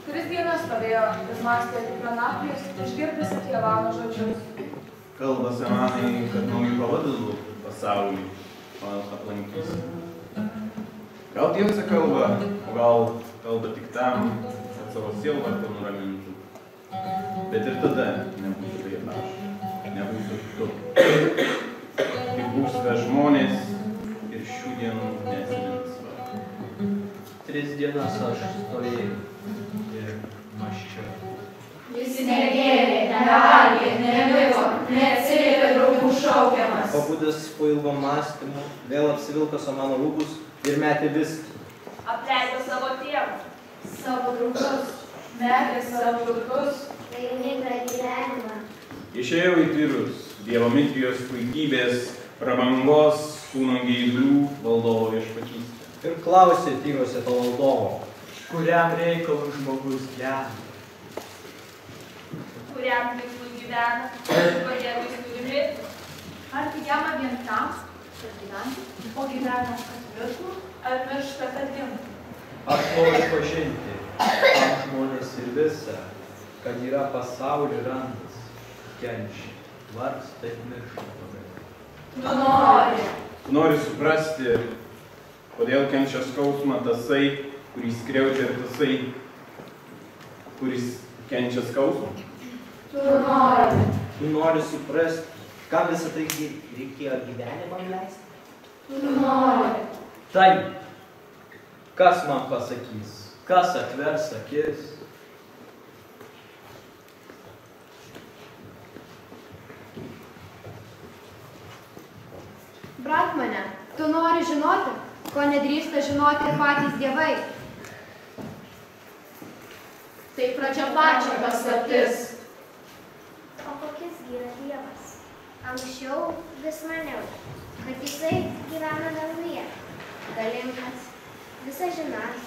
Tris dienas stovėjo ir mąstė apie Pranapijus, išgirdęs apie Javano žodžius. Kalba semanai, kad naujų pavadalų pasaulį aplankys. Gal tiesa kalba, o gal kalba tik tam, kad savo sielvartą nuramintų. Bet ir tada nebūtų taip aš, nebūtų tu. Tik būsime žmonės ir šių dienų neatsimins. 3 dienas aš stovėjau ir mąsčiau. Jis negėrė, nevalgė, nemiro, neatsiliepė draugų šaukiamas. Pabudęs po ilgo mąstymų, vėl apsivilko mano rūbus ir metė viską. Apleido savo tėvą, savo draugus, metė savo turtus. Laimingą gyvenimą. Išėjau į tyrus, Dievo mitijos puikybės, prabangos, kūno geidlių valdovo viešpatystę. Ir klausė tyruose to valdovo, kuriam reikalui žmogus gyvena. Kuriam tikslui gyvena, kodėl jis turi mirti. Ar gyvena vien tam, kad gyventi, o gyvena kad mirtų, ar miršta kad gimtų. Aš noriu pažinti, kam žmonės ir visa, kad yra pasaulio randas, kenčia, vargsta ir miršta pagaliau. Tu nori. Nori suprasti, kodėl kenčia skausmą tasai, kurį skriaudžia ir tasai, kuris kenčia skausmą. Tu nori. Tu nori suprasti, kam visą tai reikėjo gyvenimą leisti? Tu nori. Taip, kas man pasakys, kas atvers akis? Bratmane, tu nori žinoti, ko nedrįsta žinoti ir patys dievai. Tai pradžia pačia paslaptis. O kokias yra Dievas? Anksčiau vis maniau, kad jisai gyvena danguje. Galingas, visažinas,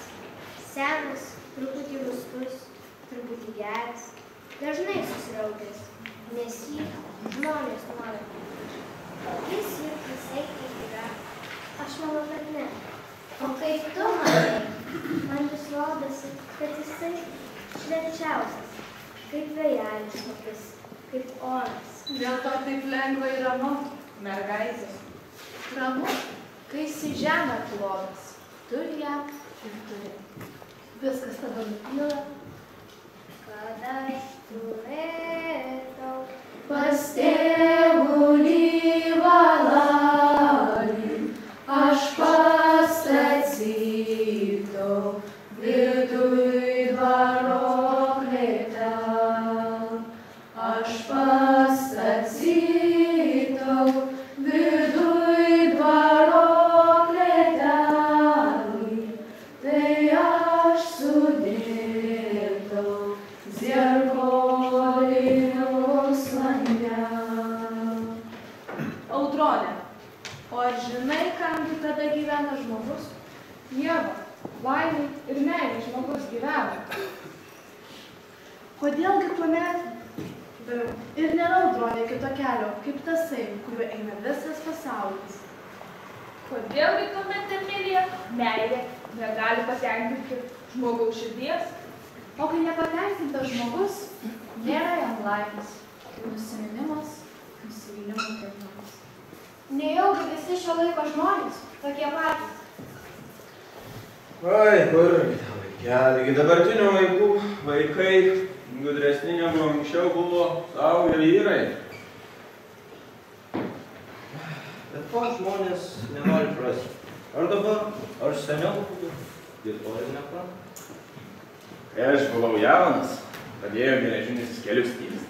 senas, truputį rūstus, truputį geras, dažnai susiraukęs, nes jį žmonės nori. Jis juk visai kaip yra. Aš manau, kad ne. O kaip tu manai, man vis rodosi, kad jisai švenčiausias, kaip vėjelis kopis, kaip oras. Dėl to taip lengva ir ramu, mergaitės. Ramu, kai esi žemė klodas, turi ją ir turi. Viskas tada nutyla. Kad aš turėtau pas tėvulį valalį, aš pastatytau viduj dvaro klėtę. Aš pastatytau viduj dvaro klėtelį, tai aš sudėtau zierkolinius lange. Audronė, o ar žinai, kamgi tada gyvena žmogus? Dievo, laimė ir meilė žmogus gyvena. Kodėlgi tuomet ir nėra Audronė kito kelio, kaip tasai, kuriuo eina visas pasaulis? Kodėlgi tuomet Emilija, meilė, negali patenkinti žmogaus širdies? O kai nepateisintas žmogus, nėra jam laimės, kaip nusiminimas, nusivylimų terminas. Nejaugi visi šio laiko žmonės, tokie patys. Oi, kurgi tą vaikelį, dabartinių vaikų vaikai gudresni negu anksčiau buvo savo ir vyrai. Bet ko žmonės nenori prasti? Ar dabar, ar seniau buvo, ir to ir nepranta. Kai aš buvau jaunas, pradėjo geležinis kelius tiesti.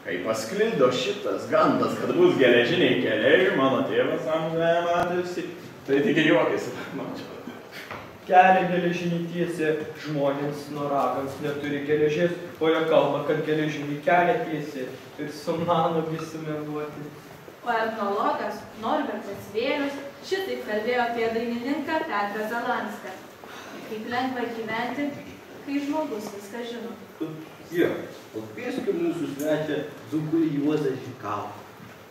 Kai pasklido šitas gandas, kad bus geležiniai keliai, mano tėvas amžiuje matėsi, tai tik juokėsi, mačiau. Kelią geležinį tiesė žmonės nuo ragans neturi geležės, O jo kalba, kad geležinį kelią tiesi ir sumano visi meluoti. O etnologas Norbertas Vėlius šitaip kalbėjo apie dainininką Petrą Zalanską. Kaip lengva gyventi, kai žmogus viską žino. Pakvieskim mūsų svečią Dzūkulį Juozą Žikavą.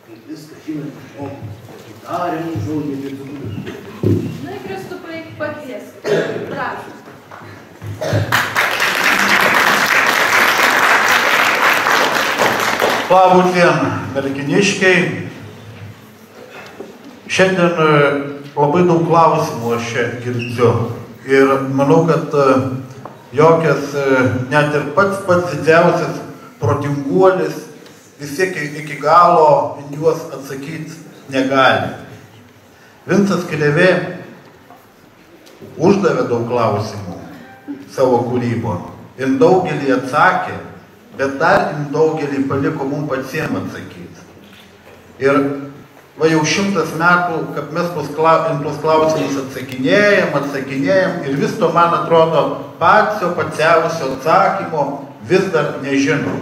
Kaip viską žinantį žmogų. Darė mums žodį apie Dzūkulius. Na, Kristupai, pakvieskit. Prašom. Labą dieną, merginiškiai. Šiandien labai daug klausimų aš čia girdžiu. Ir manau, kad jokias net ir pats didžiausias protinguolis vis tiek iki galo juos atsakyti negali. Vincas Krėvė uždavė daug klausimų savo kūrybo. Ir daugelį atsakė, bet dar daugelį paliko mums patiems atsakyti. Ir va jau 100 metų, kad mes tuos klausimus atsakinėjam ir vis to, man atrodo, pačiausio atsakymo vis dar nežinom.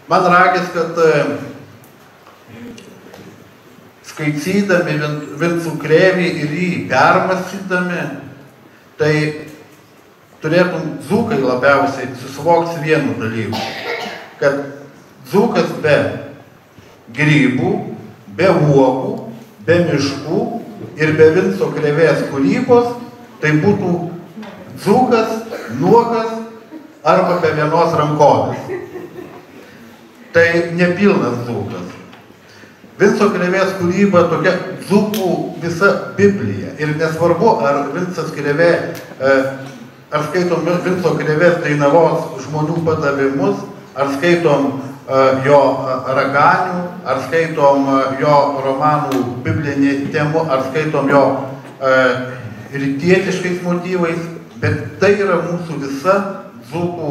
Man ragis, kad skaitydami Vincų Krėvį ir jį permąstydami, tai turėtum dzūkai labiausiai susivokti vienu dalyku, kad dzūkas be grybų, be uogų, be miškų ir be Vinco Krėvės kūrybos, tai būtų dzūkas, nuogas arba be vienos rankovės. Tai nepilnas dzūkas. Vinco Krėvės kūryba tokia dzūkų visa Biblija. Ir nesvarbu, ar Vincas Krėvė, ar skaitom Vinco Krėvės Dainavos žmonių padavimus, ar skaitom jo raganių, ar skaitom jo romanų biblinį temų, ar skaitom jo rytietiškais motyvais, bet tai yra mūsų visa dzūkų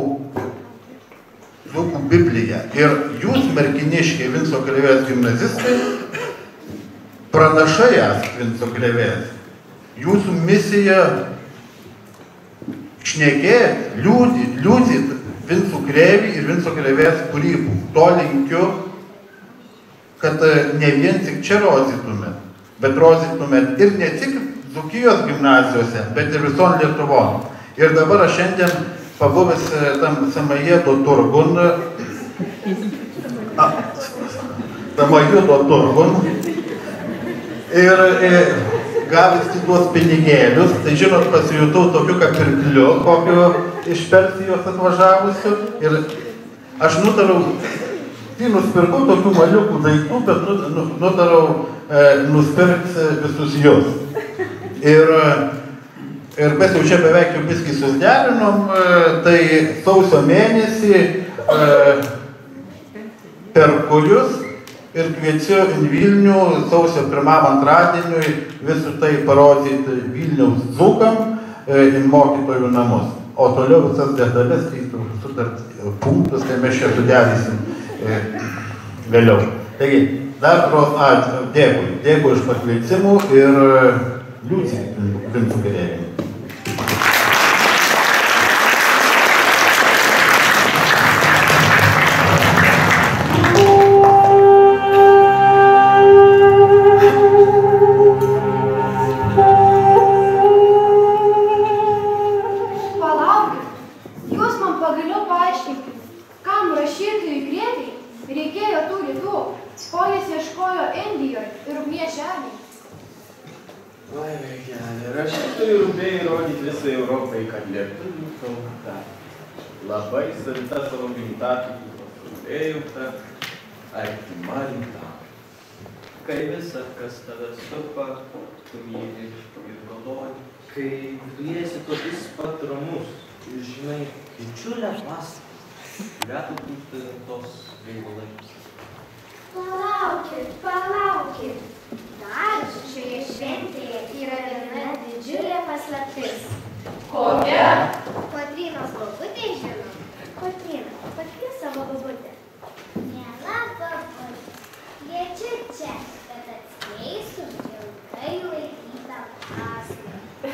Biblija. Ir jūs, merginiškiai Vinco Krėvės gimnazistai, pranašai esate Vinco Krėvės. Jūsų misija šnekėti, liūdyti Vincų Krėvį ir Vinco Krėvės kūrybų. To linkiu, kad ne vien tik čia rodytumėt, bet rodytumėt ir ne tik Dzūkijos gimnazijose, bet ir visom Lietuvon. Ir dabar aš šiandien pabuvęs tam Samajedo turgun, ir gavęs tuos pinigėlius, tai žinot, pasijutau tokiu kaip pirkliu, kokiu iš Persijos atvažiavusiu. Ir aš nusipirkau tokių maliukų daiktų, bet nutarau nusipirkti visus jūs. Ir mes jau čia beveik jau viskį susiderinom, tai sausio mėnesį perku jus ir kviečiu į Vilnių sausio 1 antradieniui visų tai parodyti Vilniaus dzūkam į mokytojų namus. O toliau visas detalės, punktus, tai mes čia sudėrysim vėliau. Taigi, dar dėkui iš pakvietimų ir liūdžiai Vincų Krėvį. Labai savita savo gimtatį, ėjauta, artima rimta. Kai visa, kas tave supa, tu myli ir galvoji. Kai viesi tokius pat ramus ir žinai didžiulę pastatą, kurią tu būtų tos gaivalaipus. Palaukit. Dar šioje šventėje yra viena didžiulė paslaptis. Kokia? Kotrynos bobutė žino. Kotryna, pakvies savo bobutę. Miela bobutė, kviečiu čia, kad atskleisiu ilgai laikytą paslaptį.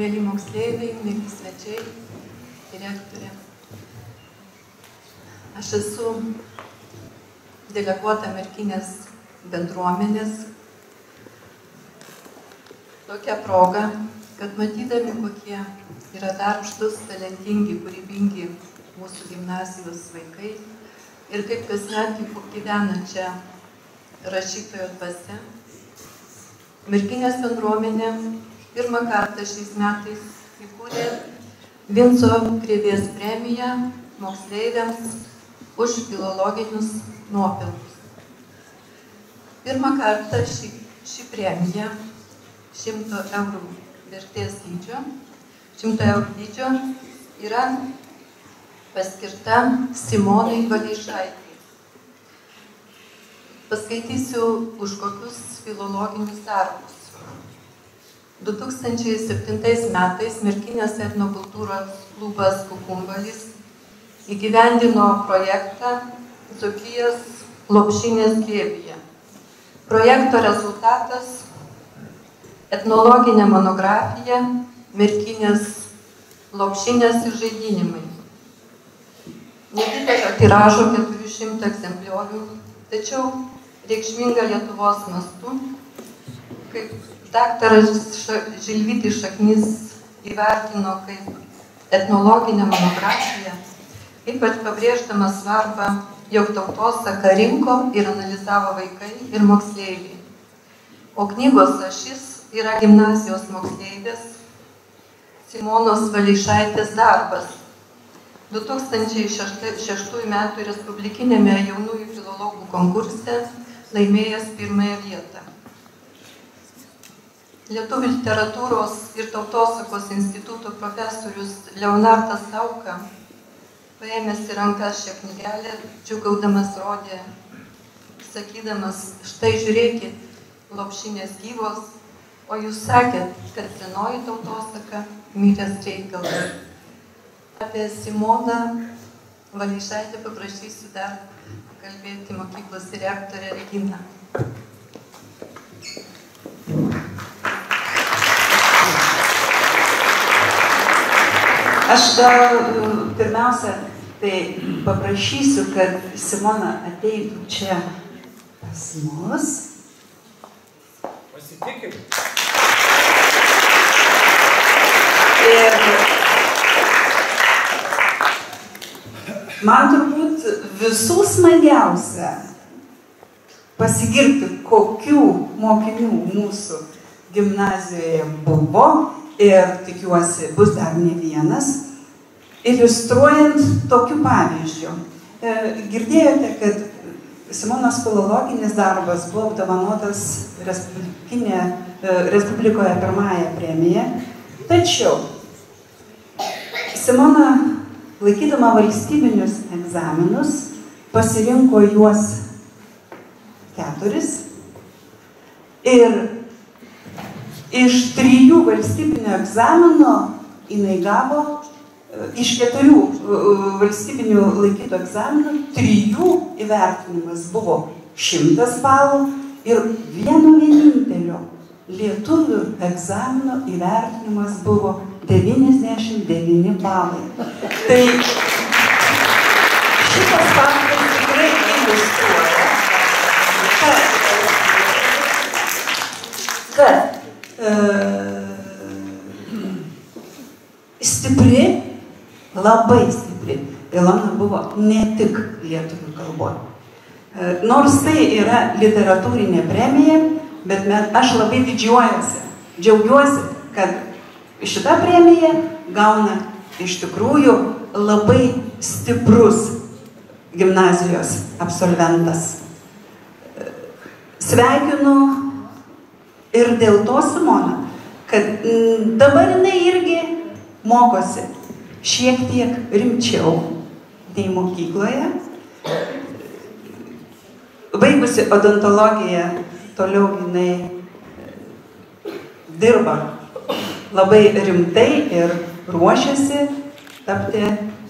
mėly moksleiviai, mėly svečiai, direktorė. Aš esu deleguota merkinės bendruomenės. Tokia proga, kad matydami, kokie yra darbštus, talentingi, kūrybingi mūsų gimnazijos vaikai ir kaip kasmet gyvena čia rašytojo dvasia, merkinės bendruomenė pirmą kartą šiais metais įkūrė Vinco Krėvės premiją moksleiviams už filologinius nuopelnus. Pirmą kartą ši premija 100 eurų vertės dydžio, 100 eurų dydžio yra paskirta Simonai Valeišaitei. Paskaitysiu už kokius filologinius darbus. 2007 metais Merkinės etnokultūros klubas Kukumbalis įgyvendino projektą Dzūkijos lopšinės glėbyje. Projekto rezultatas etnologinė monografija Merkinės lopšinės išžaidinimai. Nedidelio tiražo 400 egzempliorių, tačiau reikšminga Lietuvos mastu, kaip daktaras Žilvytis Šaknys įvertino kaip etnologinę monografiją, ypač pabrėždamas svarbą, jog tautosaką rinko ir analizavo vaikai ir moksleiviai. O knygos ašis yra gimnazijos moksleivės Simonos Valeišaitės darbas. 2006 metų Respublikinėme jaunųjų filologų konkurse laimėjęs pirmąją vietą. Lietuvių literatūros ir tautosakos instituto profesorius Leonardas Sauka, paėmęs į rankas šią knygelę, džiugaudamas rodė, sakydamas, štai žiūrėkit, lopšinės gyvos, o jūs sakėt, kad senoji tautosaka miręs reikalas. Apie Simoną Valeišaitę paprašysiu dar kalbėti mokyklos direktorę Reginą. Aš gal pirmiausia, tai paprašysiu, kad Simona ateitų čia pas mus. Pasitikim. Ir man turbūt visų smagiausia pasigirti, kokių mokinių mūsų gimnazijoje buvo ir tikiuosi bus dar ne vienas, iliustruojant tokiu pavyzdžiu. Girdėjote, kad Simonos filologinis darbas buvo apdovanotas Respublikoje pirmąją premiją, tačiau Simona, laikydama valstybinius egzaminus, pasirinko juos 4 ir iš 3 valstybinio egzamino jinai gavo, iš 4 valstybinių laikytų egzaminų 3 įvertinimas buvo 100 balų ir vieno vienintelio lietuvių egzamino įvertinimas buvo 99 balai. Tai šitas faktas tikrai iliustruoja, kad stipri, labai stipri Ilona buvo ne tik lietuvių kalboje. Nors tai yra literatūrinė premija, bet aš labai džiaugiuosi, kad šitą premiją gauna iš tikrųjų labai stiprus gimnazijos absolventas. Sveikinu ir dėl to Simona, kad dabar jinai irgi mokosi šiek tiek rimčiau nei mokykloje. Baigusi odontologiją, toliau jinai dirba labai rimtai ir ruošiasi tapti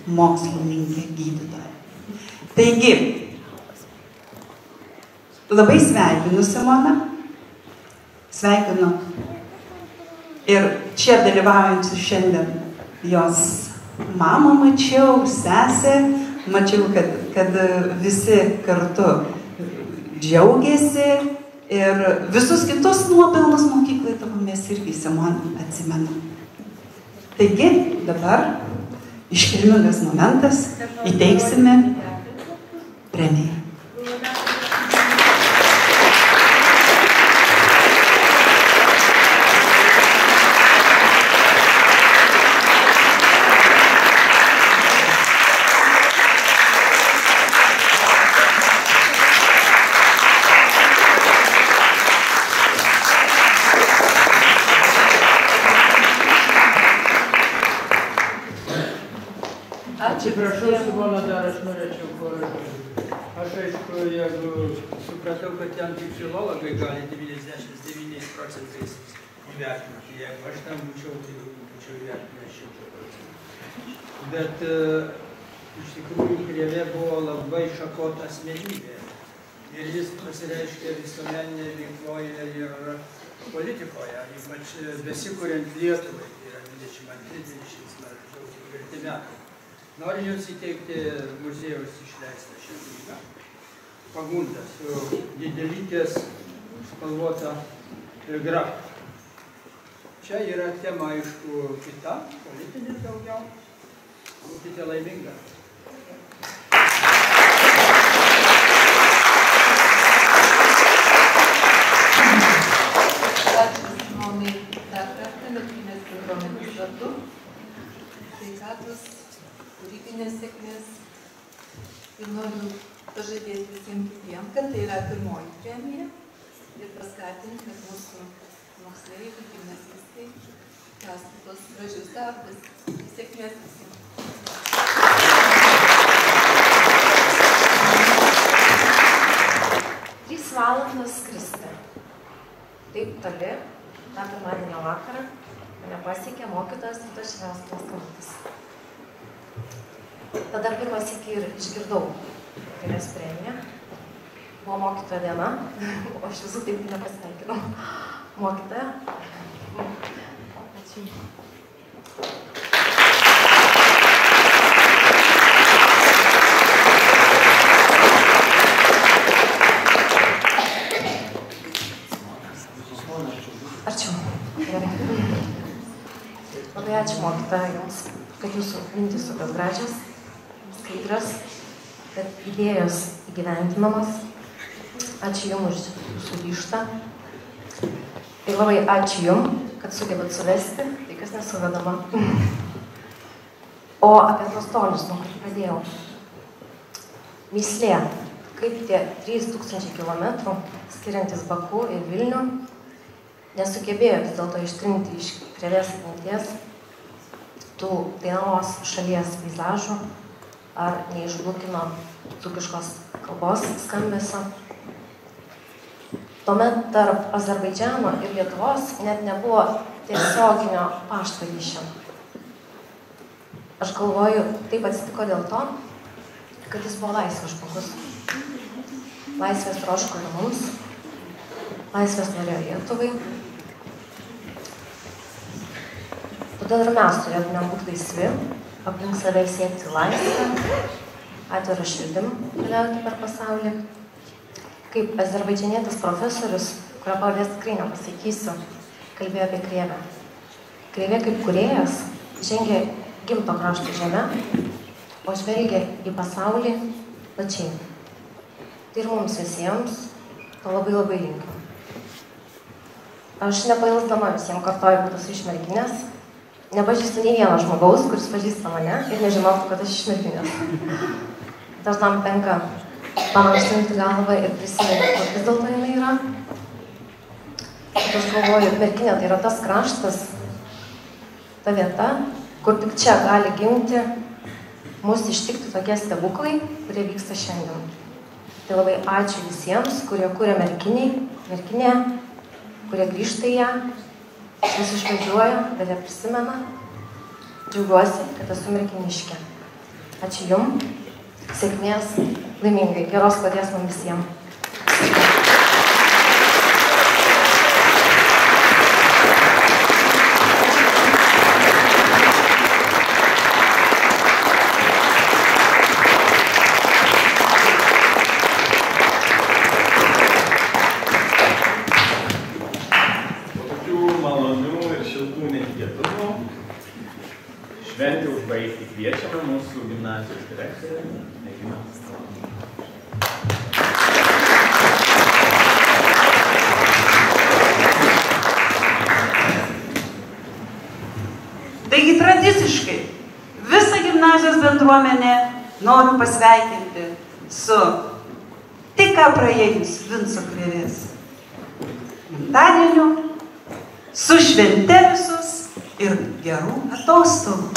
mokslininkė gydytoja. Taigi, labai sveikinu Simoną, sveikinu Ir čia dalyvaujančių šiandien jos mamą mačiau, sesę, mačiau, kad visi kartu džiaugiasi ir visus kitus nuopelnus mokyklai tavo mes irgi Simon atsimenam. Taigi dabar iškilmingas momentas, įteiksime premiją. Atsiprašau, Simona, dar aš norėčiau porą žodžių. Aš aišku, jeigu supratau, kad ten tik filologai gali 99% įvertinti. Jeigu aš ten būčiau, tai būčiau įvertinęs 100%. Bet iš tikrųjų Krėvė buvo labai šakota asmenybė. Ir jis pasireiškė visuomeninėje veikloje ir politikoje, ypač besikuriant Lietuvai, tai yra 22-23 metai. Noriu Jums įteikti muziejaus išleistą šią knygą. Pagunda su didelytės spalvota grafika. Čia yra tema, aišku, kita, politinė daugiau. Būkite laiminga. Ačiū Simonai dar kartą, Lietuvos bendruomenės vardu. Sveikatos, kūrybinės sėkmės. Ir noriu pažadėti visiems kitiems, kad tai yra pirmoji premija ir paskatinti, kad mūsų moksleiviai, gimnazistai tęstų tos gražius darbus. Sėkmės visiems. 3 valandas skristi. Taip toli, tą pirmadienio vakarą, mane pasiekė mokytojas Vitas Švestas skambutis. Tada pirmą sykį ir išgirdau Krėvės premiją. Buvo mokytojo diena, o aš visų taip nepasveikinau mokytoją. Ačiū. Ačiū. Gerai. Labai ačiū mokytoja Jums, kad Jūsų mintys tokios gražios, skaidrios, kad idėjos įgyvendinamos. Ačiū Jums už Jūsų ryžtą. Ir labai ačiū Jums, kad sugebat suvesti tai, kas nesuvedama. O apie tos tolius, nuo kur pradėjau. Mįslė, kaip tie 3000 kilometrų skiriantis Baku ir Vilnių nesugebėjo vis dėlto ištrinti iš Krėvės atminties tų dainavos šalies peizažų ar neišblukino dzūkiškos kalbos skambesio. Tuomet tarp Azerbaidžano ir Lietuvos net nebuvo tiesioginio pašto ryšio. Aš galvoju, taip atsitiko dėl to, kad jis buvo laisvas žmogus. Laisvės troško ir mums, laisvės norėjo Lietuvai. Todėl ir mes turėtume būti laisvi, aplink save siekti laisvę, atvirą širdim keliauti per pasaulį. Kaip azerbaidžianietis profesorius, kurio pavardės tikrai nepasakysiu, kalbėjo apie Krėvę. Krėvė kaip kūrėjas žengė gimto krašto žemę, o žvelgia į pasaulį plačiai. Tai ir mums visiems to labai labai linkiu. Aš nepailsdama visiems kartoju, kad esu iš Merkinės. Nepažįstu nei vieno žmogaus, kuris pažįsta mane ir nežinotų, kad aš iš Merkinės. Dažnam tenka pamankštinti galvą ir prisiminti, kur vis dėlto jinai yra. Aš galvoju, Merkinė tai yra tas kraštas, ta vieta, kur tik čia gali gimti mūsų ištikti tokie stebuklai, kurie vyksta šiandien. Tai labai ačiū visiems, kurie kūrė Merkinė, kurie grįžta į ją, vis išvažiuoja, bet ją prisimena. Džiaugiuosi, kad esu merkiniškė. Ačiū Jums, sėkmės, laimingai, geros kloties mums visiems. malonių ir šiltų netikėtumų šventę užbaigti kviečiame mūsų gimnazijos direktorę Reginą Stalaną. Taigi tradiciškai visą gimnazijos bendruomenę noriu pasveikinti su tik ką praėjus Vinco Krėvės gimtadieniu, su švente visus ir gerų atostogų.